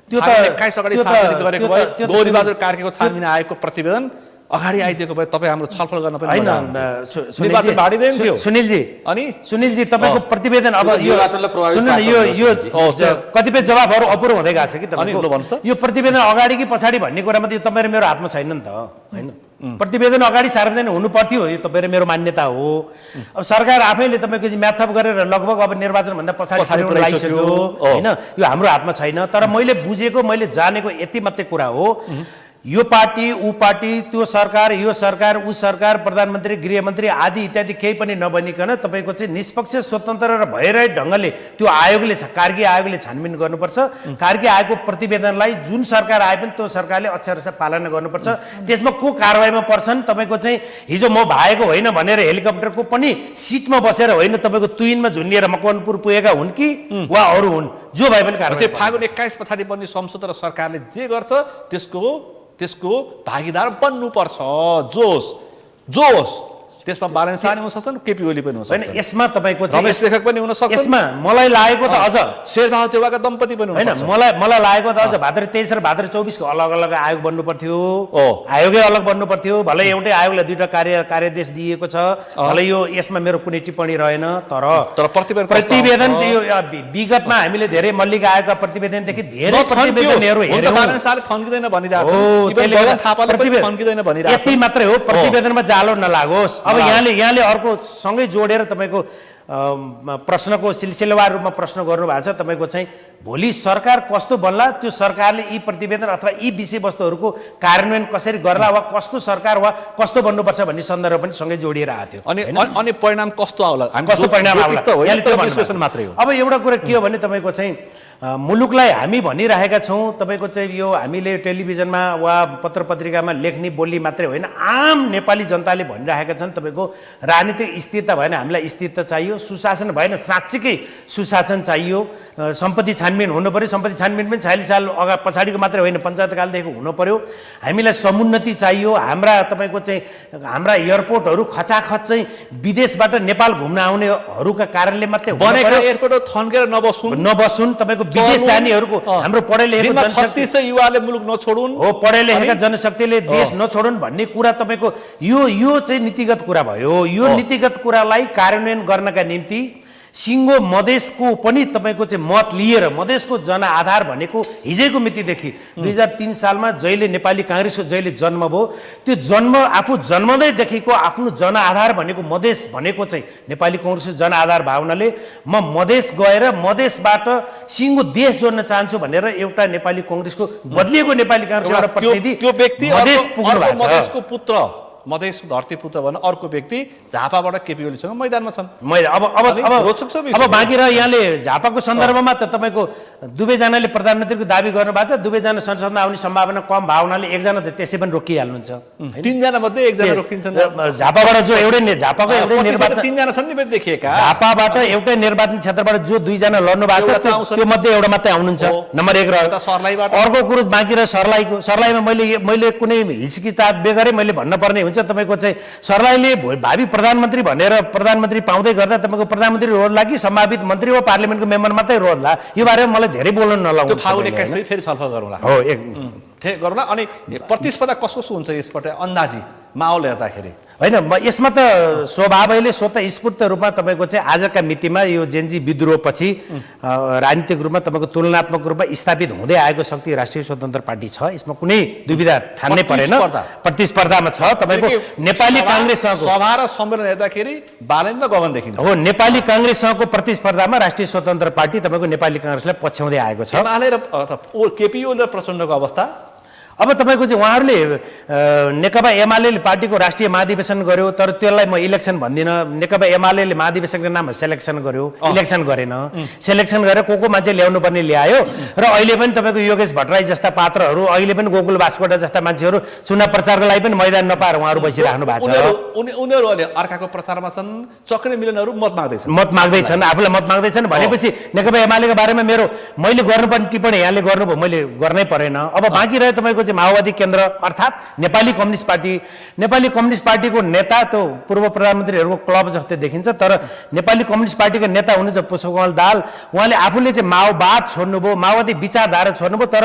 त्यो त 21 अगाडि सार्वजनिक गरेको भए गौरीबहादुर कार्कीको छानबिन आयोगको प्रतिवेदन अगाडि आइदिएको भए तपाईँ हाम्रो छलफल गर्न पनि निर्वाचन भाडिँदैन थियो सुनिलजी। अनि सुनिलजी तपाईँको प्रतिवेदन अब यो सुन्नु न, यो कतिपय जवाबहरू अपुरो हुँदै गएको छ कि तपाईँको यो प्रतिवेदन अगाडि कि पछाडि भन्ने कुरामा त तपाईँ र मेरो हातमा छैन नि त। होइन, प्रतिवेदन अगाडि सार्वजनिक हुनु पर्थ्यो, यो तपाईँ र मेरो मान्यता हो। अब सरकार आफैले तपाईँको चाहिँ म्याथअप गरेर लगभग अब निर्वाचनभन्दा पछाडि लगाइसक्यो। होइन, यो हाम्रो हातमा छैन। तर मैले बुझेको, मैले जानेको यति मात्रै कुरा हो, यो पार्टी ऊ पार्टी त्यो सरकार यो सरकार ऊ सरकार प्रधानमन्त्री गृहमन्त्री आदि इत्यादि केही पनि नबनिकन तपाईँको चाहिँ निष्पक्ष स्वतन्त्र र भइरहेको ढङ्गले त्यो आयोगले कार्की आयोगले छानबिन गर्नुपर्छ। कार्की आयोगको प्रतिवेदनलाई जुन सरकार आए पनि त्यो सरकारले अक्षरशः पालना गर्नुपर्छ। त्यसमा को कारवाहीमा पर्छन् तपाईँको चाहिँ हिजो म भाएको होइन भनेर हेलिकप्टरको पनि सिटमा बसेर होइन तपाईँको तुइनमा झुन्डिएर मकवानपुर पुगेका हुन् कि वा अरू हुन्, जो भए पनि कारवाही। फागुन 21 पछाडि बन्ने संसद र सरकारले जे गर्छ त्यसको भागीदार बन्नुपर्छ। जोस त्यसमा बालन सानी हुन सक्छन्, केपी ओली पनि हुन सक्छन्, होइन यसमा तपाईँको चाहिँ रमेश लेखक पनि हुन सक्छन्, यसमा मलाई लागेको त अझ शेरबहादुर देउवाका दम्पति पनि हुन होइन सक्छन्। मलाई लागेको त अझ भाद्र 23 र भाद्र 24 को अलग अलग आयोग बन्नु पर्थ्यो। आयोगै अलग बन्नु पर्थ्यो। भलै एउटै आयोगलाई दुईटा कार्यादेश दिएको छ, भलै यो यसमा मेरो कुनै टिप्पणी रहेन। तर प्रतिवेदन यो विगतमा हामीले धेरै मल्लिका आयोगका प्रतिवेदनदेखि धेरै प्रतिवेदनहरू हेर्यौँ। बालन शाहले थन्किँदैन भनिरहेको छ, इभन गगन थापाले पनि थन्किँदैन भनिरहेको छ। यति मात्रै हो, प्रतिवेदनमा जालो नलागोस्। अब यहाँले अर्को सँगै जोडेर तपाईँको प्रश्नको सिलसिलेवार रूपमा प्रश्न गर्नु भएको छ। तपाईँको चाहिँ भोलि सरकार कस्तो बन्ला, त्यो सरकारले यी प्रतिवेदन अथवा यी विषयवस्तुहरूको कार्यान्वयन कसरी गर्ला वा कसको सरकार वा कस्तो बन्नुपर्छ भन्ने सन्दर्भ पनि सँगै जोडिएर आएको थियो। अनि परिणाम कस्तो आउला, कस्तो परिणाम आउला विश्लेषण मात्रै हो। अब एउटा कुरा के हो भने तपाईँको चाहिँ मुलुकलाई हामी भनिरहेका छौँ, तपाईँको चाहिँ यो हामीले टेलिभिजनमा वा पत्र पत्रिकामा लेख्ने बोली मात्रै होइन, आम नेपाली जनताले भनिरहेका छन् तपाईँको राजनीतिक स्थिरता भएन, हामीलाई स्थिरता चाहियो, सुशासन भएन, साँच्चीकै सुशासन चाहियो, सम्पत्ति छानबिन हुनु पर्यो। सम्पत्ति छानबिन पनि 46 साल अगाडि पछाडिको मात्रै होइन, पञ्चायतकालदेखिको हुनु पर्यो। हामीलाई समुन्नति चाहियो। हाम्रा तपाईँको चाहिँ हाम्रा एयरपोर्टहरू खचाखच चाहिँ विदेशबाट नेपाल घुम्न आउनेहरूका कारणले मात्रै बनेको एयरपोर्ट थन्केर नबसुन्। तपाईँको विदेश जानेहरूको हाम्रो पढे लेखेको 3600 युवाले मुलुक नछोडुन् हो, पढे लेखेका जनशक्तिले देश नछोडुन् भन्ने कुरा तपाईँको यो चाहिँ नीतिगत कुरा भयो। यो नीतिगत कुरालाई कार्यान्वयन गर्नका निम्ति सिङ्गो मधेसको पनि तपाईँको चाहिँ मत लिएर मधेसको जनआधार भनेको हिजैको मितिदेखि 2003 सालमा जहिले नेपाली काङ्ग्रेसको जहिले जन्म भयो, त्यो जन्म आफू जन्मदैदेखिको आफ्नो जनआधार भनेको मधेस भनेको चाहिँ नेपाली काङ्ग्रेसको जनआधार भावनाले म मधेस गएर मधेसबाट सिङ्गो देश जोड्न चाहन्छु भनेर एउटा नेपाली काङ्ग्रेसको बदलिएको नेपाली काङ्ग्रेसबाट प्रतिनिधि त्यो व्यक्ति मधेस पुग्नु भएको छ। मधेसको पुत्र, मधेसको धरती पुत्र भन्न अर्को व्यक्ति झापाबाट केपी ओलीसँग मैदानमा छन्। अब बाँकी रह्यो यहाँले झापाको सन्दर्भमा त तपाईँको दुवैजनाले प्रधानमन्त्रीको दाबी गर्नुभएको छ। दुवैजना संसदमा आउने सम्भावना कम भावनाले एकजना त त्यसै पनि रोकिहाल्नुहुन्छ। 3 जना मध्ये एकजना रोकिन्छन्। झापाबाट जो झापाको एउटै निर्वाचन 3 जना छन् नि देखिएका। झापाबाट एउटै निर्वाचन क्षेत्रबाट जो 2 जना लड्नु भएको छ त्यो मध्ये एउटा मात्रै आउनुहुन्छ। नम्बर 1 रह्यो। सर्लाहीबाट अर्को कुरो बाँकी रह्यो सर्लाहीको। सर्लाहीमा मैले कुनै हिचकिचाट बेगरै मैले भन्न पर्ने हुन्छ। तपाईँको चाहिँ सर्लाहीले भावी प्रधानमन्त्री भनेर प्रधानमन्त्री पाउँदै गर्दा तपाईँको प्रधानमन्त्री रोज्ला कि सम्भावित मन्त्री वा पार्लिमेन्टको मेम्बर मात्रै रोज्ला, यो बारेमा मलाई धेरै बोल्न नलाग्नु। फागुन 21 फेरि छलफल गरौँला। हो गरौँला। अनि प्रतिस्पर्धा कसको हुन्छ यसपल्ट अन्दाजी माहौल हेर्दाखेरि? होइन, यसमा त स्वभावैले स्वतः स्फूर्त रूपमा तपाईँको चाहिँ आजका मितिमा यो जेनजी विद्रोहपछि राजनीतिक रूपमा तपाईँको तुलनात्मक रूपमा स्थापित हुँदै आएको शक्ति राष्ट्रिय स्वतन्त्र पार्टी छ। यसमा कुनै दुविधा ठान्नै परेन। प्रतिस्पर्धामा छ तपाईँको नेपाली काङ्ग्रेससँग सभा र सम्मेलन हेर्दाखेरि बालन र गगन देखिन्छ। हो, नेपाली काङ्ग्रेससँगको प्रतिस्पर्धामा राष्ट्रिय स्वतन्त्र पार्टी तपाईँको नेपाली काङ्ग्रेसलाई पछ्याउँदै आएको छ। एमाले र केपी ओली र प्रचण्डको अवस्था अब तपाईँको चाहिँ उहाँहरूले नेकपा एमाले पार्टीको राष्ट्रिय महाधिवेशन गर्यो, तर त्यसलाई म इलेक्सन भन्दिनँ। नेकपा एमाले महाधिवेशनको नाममा सेलेक्सन गर्यो, इलेक्सन गरेन। सेलेक्सन गरेर को मान्छे ल्याउनु पर्ने ल्यायो र अहिले पनि तपाईँको योगेश भट्टराई जस्ता पात्रहरू, अहिले पनि गोकुल बास्कोटा जस्ता मान्छेहरू चुनाव प्रचारको लागि पनि मैदान नपाएर उहाँहरू बसिराख्नु भएको छ। उनीहरू अहिले अर्काको प्रचारमा छन्, चक्रे मिलनहरू मत माग्दैछन्, आफूलाई मत माग्दैछन् भनेपछि नेकपा एमालेको बारेमा मैले गर्नुपर्ने टिप्पणी यहाँले गर्नुभयो, मैले गर्नै परेन। अब बाँकी रह्यो तपाईँको चाहिँ माओवादी केन्द्र अर्थात् Nepali communist party. Nepali communist पार्टीको नेता त पूर्व प्रधानमन्त्रीहरूको क्लब जस्तै देखिन्छ, तर नेपाली कम्युनिस्ट पार्टीको नेता हुनुहुन्छ पुष्पकमल दाहाल। उहाँले आफूले चाहिँ माओवाद छोड्नुभयो, माओवादी विचारधारा छोड्नुभयो, तर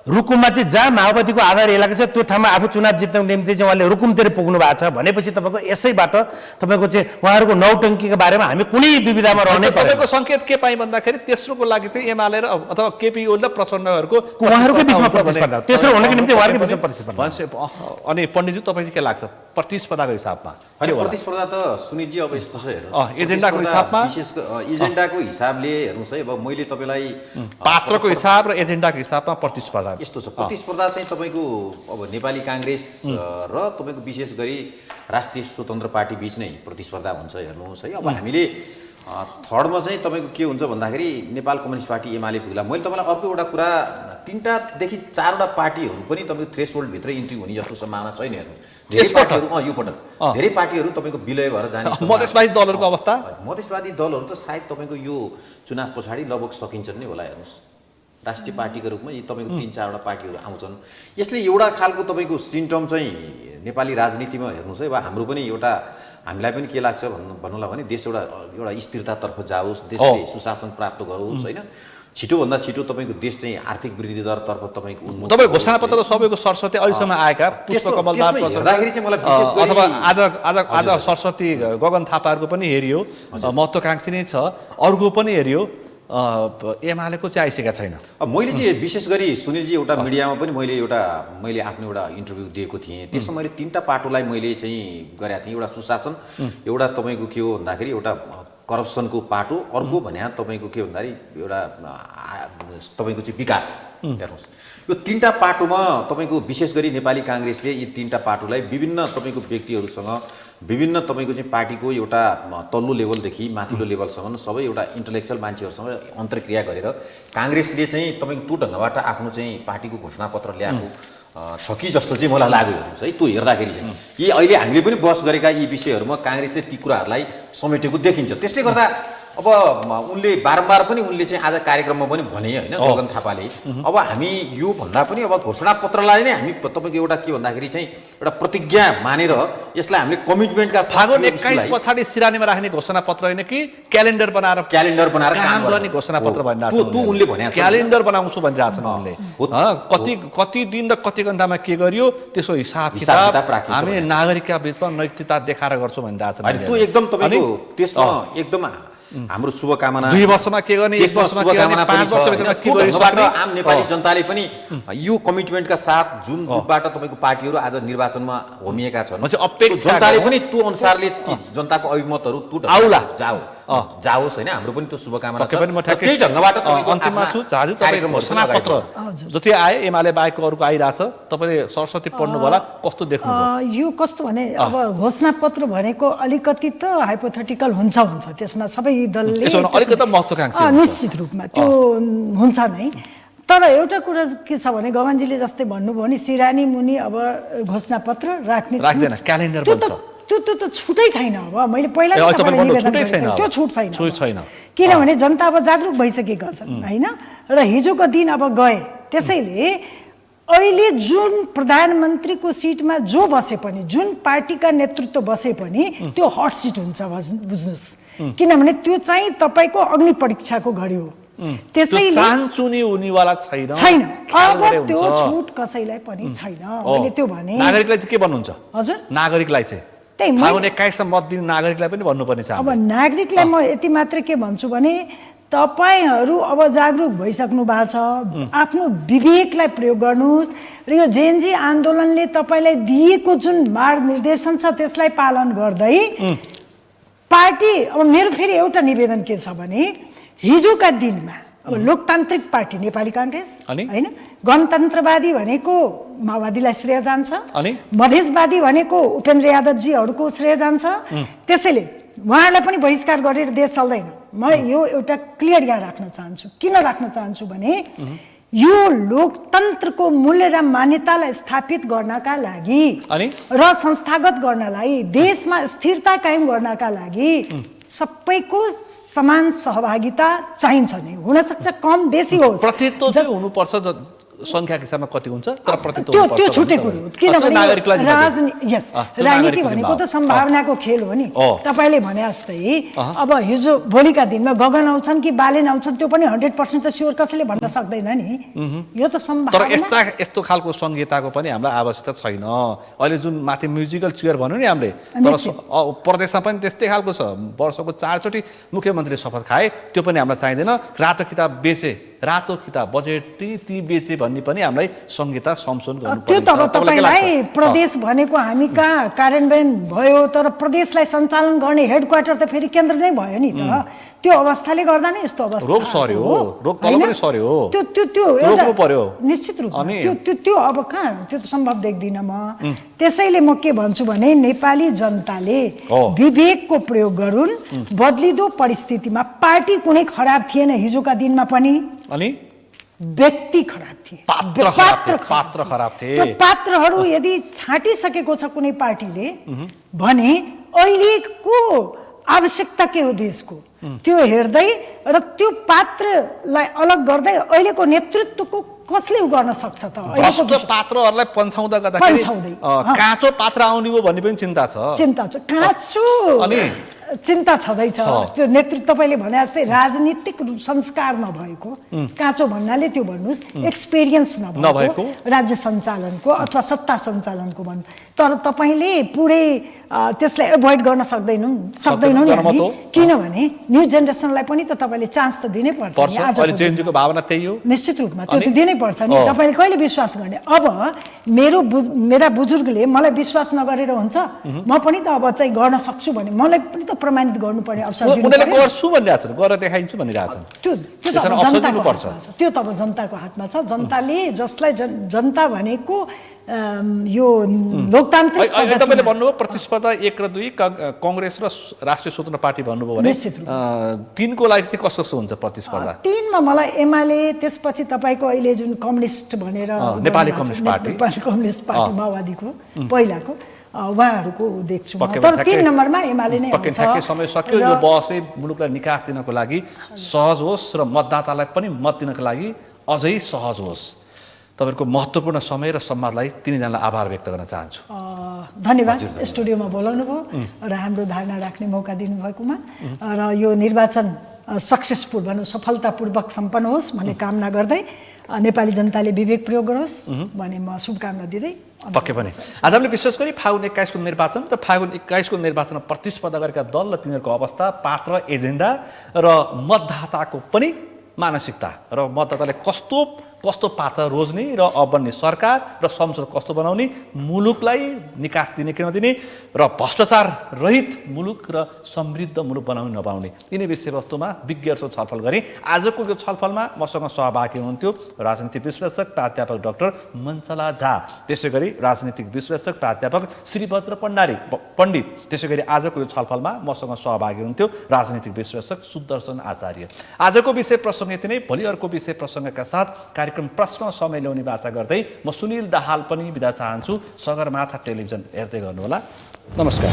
रुकुममा चाहिँ जहाँ माओवादीको आधार इलाका छ त्यो ठाउँमा आफू चुनाव जित्नको निम्ति चाहिँ उहाँले रुकुमतिर पुग्नु भएको छ भनेपछि तपाईँको यसैबाट तपाईँको चाहिँ उहाँहरूको नौटङ्कीको बारेमा हामी कुनै दुविधामा रहनै पर्दैन। तपाईँको सङ्केत के पाएँ भन्दाखेरि तेस्रोको लागि चाहिँ एमाले र अथवा केपी ओली र प्रचण्डहरूको उहाँहरूकै बिचमा प्रतिस्पर्धा, तेस्रो हुनको निम्ति उहाँहरूकै बिचमा प्रतिस्पर्धा। अनि पण्डितजी तपाईँ के लाग्छ प्रतिस्पर्धाको हिसाबमा? प्रतिस्पर्धा त सुनिलजी अब यस्तो छ हेर्नुहोस्, एजेन्डाको हिसाबमा, विशेष एजेन्डाको हिसाबले हेर्नुहोस् है। अब मैले तपाईँलाई पात्रको हिसाब र एजेन्डाको हिसाबमा प्रतिस्पर्धा यस्तो छ प्रतिस्पर्धा चाहिँ तपाईँको अब नेपाली काङ्ग्रेस र तपाईँको विशेष गरी राष्ट्रिय स्वतन्त्र पार्टी बीच नै प्रतिस्पर्धा हुन्छ हेर्नुहोस् है। अब हामीले थर्डमा चाहिँ तपाईँको के हुन्छ भन्दाखेरि नेपाल कम्युनिस्ट पार्टी एमाले पुग्ला। मैले तपाईँलाई अर्को एउटा कुरा 3टादेखि 4वटा पार्टीहरू पनि तपाईँको थ्रेसहोल्डभित्र इन्ट्री हुने जस्तो सम्भावना छैन हेर्नुहोस्। धेरै पार्टीहरू यो पटक धेरै पार्टीहरू तपाईँको विलय भएर जाने मधेसवादी दलहरूको अवस्था मधेसवादी दलहरू त सायद तपाईँको यो चुनाव पछाडि लगभग सकिन्छन् नै होला हेर्नुहोस्। राष्ट्रिय पार्टीको रूपमा यी तपाईँको 3-4वटा पार्टीहरू आउँछन्। यसले एउटा खालको तपाईँको सिम्टम चाहिँ नेपाली राजनीतिमा हेर्नुहोस् है। अब हाम्रो पनि एउटा हामीलाई पनि के लाग्छ भन्नुलाई भने देश एउटा स्थिरतातर्फ जाओस्, देशले सुशासन प्राप्त गरोस् होइन। छिटोभन्दा छिटो तपाईँको देश चाहिँ आर्थिक वृद्धि दरतर्फ तपाईँको तपाईँ घोषणापत्र त सबैको सरस्वती अहिलेसम्म आएका पुष्पकमलदार हेर्दाखेरि चाहिँ मलाई विशेष गरी अथवा आज सरस्वती गगन थापाहरूको पनि हेरियो, महत्त्वकाङ्क्षी नै छ, अरूको पनि हेरियो, एमालेको चाहिँ आइसकेका छैन। मैले चाहिँ विशेष गरी सुनिलजी एउटा मिडियामा पनि मैले आफ्नो एउटा इन्टरभ्यू दिएको थिएँ। त्यसमा मैले 3टा पाटोलाई मैले चाहिँ गरेका थिएँ। एउटा सुशासन, एउटा तपाईँको के हो भन्दाखेरि एउटा करप्सनको पाटो, अर्को भने तपाईँको के भन्दाखेरि एउटा तपाईँको चाहिँ विकास। हेर्नुहोस् यो 3टा पाटोमा तपाईँको विशेष गरी नेपाली काङ्ग्रेसले यी 3टा पाटोलाई विभिन्न तपाईँको व्यक्तिहरूसँग विभिन्न तपाईँको चाहिँ पार्टीको एउटा तल्लो लेभलदेखि माथिल्लो लेभलसम्म सबै एउटा इन्टलेक्चुअल मान्छेहरूसँग अन्तर्क्रिया गरेर काङ्ग्रेसले चाहिँ तपाईँको त्यो ढङ्गबाट आफ्नो चाहिँ पार्टीको घोषणापत्र ल्याएको छ कि जस्तो चाहिँ मलाई लाग्यो हेर्नुहोस् है। त्यो हेर्दाखेरि चाहिँ यी अहिले हामीले पनि बहस गरेका यी विषयहरूमा काङ्ग्रेसले ती कुराहरूलाई समेटेको देखिन्छ। त्यसले गर्दा अब उनले बारम्बार पनि उनले चाहिँ आज कार्यक्रममा पनि भने होइन गगन थापाले अब हामी यो भन्दा पनि अब घोषणापत्रलाई नै हामी तपाईँको एउटा के भन्दाखेरि चाहिँ एउटा प्रतिज्ञा मानेर यसलाई हामीले कमिटमेन्टका फागुन 21 पछाडि सिरानीमा राख्ने घोषणापत्र होइन कि क्यालेन्डर बनाएर काम गर्ने घोषणापत्र भनिरहेको छ। क्यालेन्डर बनाउँछु भनिरहेछन् उनले। कति दिन र कति घण्टामा के गरियो त्यसको हिसाब किताब हामी नागरिकका बिचमा नैतिकता देखाएर गर्छौँ भनिरहेछन्। त्यो एकदम तपाईँको त्यसमा एकदम हाम्रो शुभकामना 2 वर्षमा के गर्ने, 1 वर्षमा के गर्ने, 5 वर्षभित्रमा के गरिसक्ने आम नेपाली जनताले पनि यो कमिटमेन्टका साथ जुन रूपबाट तपाईँको पार्टीहरू आज निर्वाचनमा होमिएका छन् जनताले पनि त्यो अनुसारले जनताको अभिमतहरू आउला जाओस् होइन। हाम्रो पनि त्यो शुभकामना छ। त्यही ढङ्गबाट अन्तिममा छु चाहन्छु तपाईँ घोषणापत्र जति आए एमाले बाहेकको अरूको आइरहेछ, तपाईँले सरस्वती पढ्नु होला कस्तो देख्नु? यो कस्तो भने अब घोषणापत्र भनेको अलिकति त हाइपोथेटिकल हुन्छ त्यसमा सबै दलले निश्चित रूपमा त्यो हुन्छ नै। तर एउटा कुरा के छ भने गगनजीले जस्तै भन्नुभयो नि सिरानी मुनि अब घोषणापत्र राख्ने क्यालेन्डर बन्छ त्यो त छुटै छैन। अब मैले पहिला त्यो छुट छैन किनभने जनता अब जागरुक भइसकेका छन् होइन र हिजोको दिन अब गए। त्यसैले अहिले जुन प्रधानमन्त्रीको सिटमा जो बसे पनि जुन पार्टीका नेतृत्व बसे पनि त्यो हट सिट हुन्छ बुझ्नुहोस्। किनभने त्यो चाहिँ तपाईँको अग्नि परीक्षाको घडी हो। त्यसैले छैन अब त्यो छुट कसैलाई पनि छैन। मैले त्यो भने नागरिकलाई चाहिँ के भन्नुहुन्छ? हजुर नागरिकलाई चाहिँ फागुन 21 मत दिने नागरिकलाई पनि भन्नुपर्ने छ। अब नागरिकलाई म यति मात्र के भन्छु भने तपाईहरू अब जागरुक भइसक्नु भएको छ। आफ्नो विवेकलाई प्रयोग गर्नुहोस् र यो जेएनजी आन्दोलनले तपाईँलाई दिएको जुन मार्ग निर्देशन छ त्यसलाई पालन गर्दै पार्टी अब मेरो फेरि एउटा निवेदन के छ भने हिजोका दिनमा अब लोकतान्त्रिक पार्टी नेपाली काङ्ग्रेस होइन, गणतन्त्रवादी भनेको माओवादीलाई श्रेय जान्छ, मधेसवादी भनेको उपेन्द्र यादवजीहरूको श्रेय जान्छ। त्यसैले उहाँहरूलाई पनि बहिष्कार गरेर देश चल्दैन। म यो एउटा क्लियर यहाँ राख्न चाहन्छु। किन राख्न चाहन्छु भने यो लोकतन्त्रको मूल्य र मान्यतालाई स्थापित गर्नका लागि र संस्थागत गर्नलाई देशमा स्थिरता कायम गर्नका लागि सबैको समान सहभागिता चाहिन्छ नै। हुनसक्छ कम बेसी होस्, प्रतित्व हुनुपर्छ। संख्याको हिसाबमा कति हुन्छ तर प्रतित्व त्यो छुट्टै कुरो हो। किनभने राजनीति भनेको त सम्भावनाको खेल हो नि। तपाईँले भने जस्तै अब हिजो भोलिका दिनमा गगन आउँछन् कि बालेन आउँछन् त्यो पनि 100% त स्योर कसैले भन्न सक्दैन नि। यो त सम्भावना। तर यस्तो खालको संहिताको पनि हामीलाई आवश्यकता छैन। अहिले जुन माथि म्युजिकल चेयर भन्यो नि हामीले, तर प्रदेशमा पनि त्यस्तै खालको छ। वर्षको 4 चोटि मुख्यमन्त्रीले शपथ खाए, त्यो पनि हामीलाई चाहिँदैन। रातो किताब बेचे रातो किताब बजेट ती बेचे भन्ने पनि हामीलाई संहिता संशोधन गर्नु त्यो त अब तपाईँलाई प्रदेश भनेको हामी कहाँ कार्यान्वयन भयो, तर प्रदेशलाई सञ्चालन गर्ने हेडक्वार्टर त फेरि केन्द्र नै भयो नि त। त्यो अवस्थाले गर्दा नै यस्तो अवस्था रोग सर्यो हो, रोग तल पनि सर्यो हो, त्यो रोक्नु पर्यो निश्चित रूपमा त्यो अब कहाँ त्यो त सम्भव देख्दिनँ म। त्यसैले म के भन्छु भने नेपाली जनताले विवेकको प्रयोग गरून्। बदलिदो परिस्थितिमा पार्टी कुनै खराब थिएन हिजोका दिनमा पनि, अनि व्यक्ति खराब थिए, पात्र खराब थिए। त्यो पात्रहरू यदि छाटिसकेको छ कुनै पार्टीले भने अहिलेको आवश्यकता के हो देशको त्यो हेर्दै र त्यो पात्रलाई अलग गर्दै अहिलेको नेतृत्वको कसले गर्न सक्छ त? भ्रष्ट पात्रहरूलाई पन्छाउँदा गर्दाखेरि काँचो पात्र आउने हो भन्ने पनि चिन्ता छ। काँचो अनि चिन्ता छँदैछ। त्यो नेतृत्व तपाईँले भने जस्तै राजनीतिक संस्कार नभएको, काँचो भन्नाले त्यो भन्नुहोस् एक्सपिरियन्स नभएको राज्य सञ्चालनको अथवा सत्ता सञ्चालनको भन्नु। तर तपाईँले पुरै त्यसलाई एभोइड गर्न सक्दैनौँ नि, किनभने न्यू जेनेरेसनलाई पनि त तपाईँले चान्स त दिनै पर्छ। चेन्जको भावना त्यही हो, निश्चित रूपमा त्यो त दिनै पर्छ नि। तपाईँले कहिले विश्वास गर्ने? अब मेरा बुजुर्गले मलाई विश्वास नगरेर हुन्छ, म पनि त अब चाहिँ गर्न सक्छु भने मलाई पनि त प्रमाणित गर्नुपर्ने अवसर उनीहरूले गर्छु भनिरहेको छ, गरेर देखाइन्छु भनिरहेको छ। त्यो त अब जनताको हातमा छ। जनताले जसलाई जनता भनेको यो लोकतान्त्रिक तपाईँले भन्नुभयो प्रतिस्पर्धा 1 र 2 कांग्रेस र राष्ट्रिय स्वतन्त्र पार्टी भन्नुभयो भने 3 को लागि चाहिँ कस्तो हुन्छ प्रतिस्पर्धा? 3 मा मलाई एमाले, त्यसपछि तपाईँको अहिले जुन कम्युनिस्ट भनेर नेपाली कम्युनिस्ट पार्टी माओवादीको पहिलाको उहाँहरूको देख्छु। तर 3 नम्बरमा एमाले नै आउँछ। ठ्याक्कै समय सक्यो। यो बहसले मुलुकलाई निकास दिनको लागि सहज होस् र मतदातालाई पनि मत दिनको लागि अझै सहज होस्। तपाईँको महत्त्वपूर्ण समय र संवादलाई तिनैजनालाई आभार व्यक्त गर्न चाहन्छु। धन्यवाद स्टुडियोमा बोलाउनु भयो र हाम्रो धारणा राख्ने मौका दिनुभएकोमा, र यो निर्वाचन सक्सेसफुल भनौँ सफलतापूर्वक सम्पन्न होस् भन्ने कामना गर्दै नेपाली जनताले विवेक प्रयोग गरोस् भने म शुभकामना दिँदै पक्कै पनि आज हामीले विशेष गरी फागुन 21 को निर्वाचन र फागुन 21 को निर्वाचनमा प्रतिस्पर्धा गरेका दल र तिनीहरूको अवस्था, पात्र, एजेन्डा र मतदाताको पनि मानसिकता र मतदाताले कस्तो पात्र रोज्ने र अब बन्ने सरकार र संसद कस्तो बनाउने, मुलुकलाई निकास दिने कि नदिने र भ्रष्टाचार रहित मुलुक र समृद्ध मुलुक बनाउने नपाउने, यिनै विषयवस्तुमा विज्ञहरूसँग छलफल गरे। आजको यो छलफलमा मसँग सहभागी हुनुहुन्थ्यो राजनीतिक विश्लेषक प्राध्यापक डाक्टर मञ्चला झा, त्यसै गरी राजनीतिक विश्लेषक प्राध्यापक श्रीभद्र पण्डित, त्यसै गरी आजको यो छलफलमा मसँग सहभागी हुनुहुन्थ्यो राजनीतिक विश्लेषक सुदर्शन आचार्य। आजको विषय प्रसङ्ग यति नै। भोलि अर्को विषय प्रसङ्गका साथ कार्यक्रम प्रश्न समय ल्याउने बाचा गर्दै म सुनिल दाहाल पनि बिदा चाहन्छु। सगरमाथा टेलिभिजन हेर्दै गर्नुहोला। नमस्कार।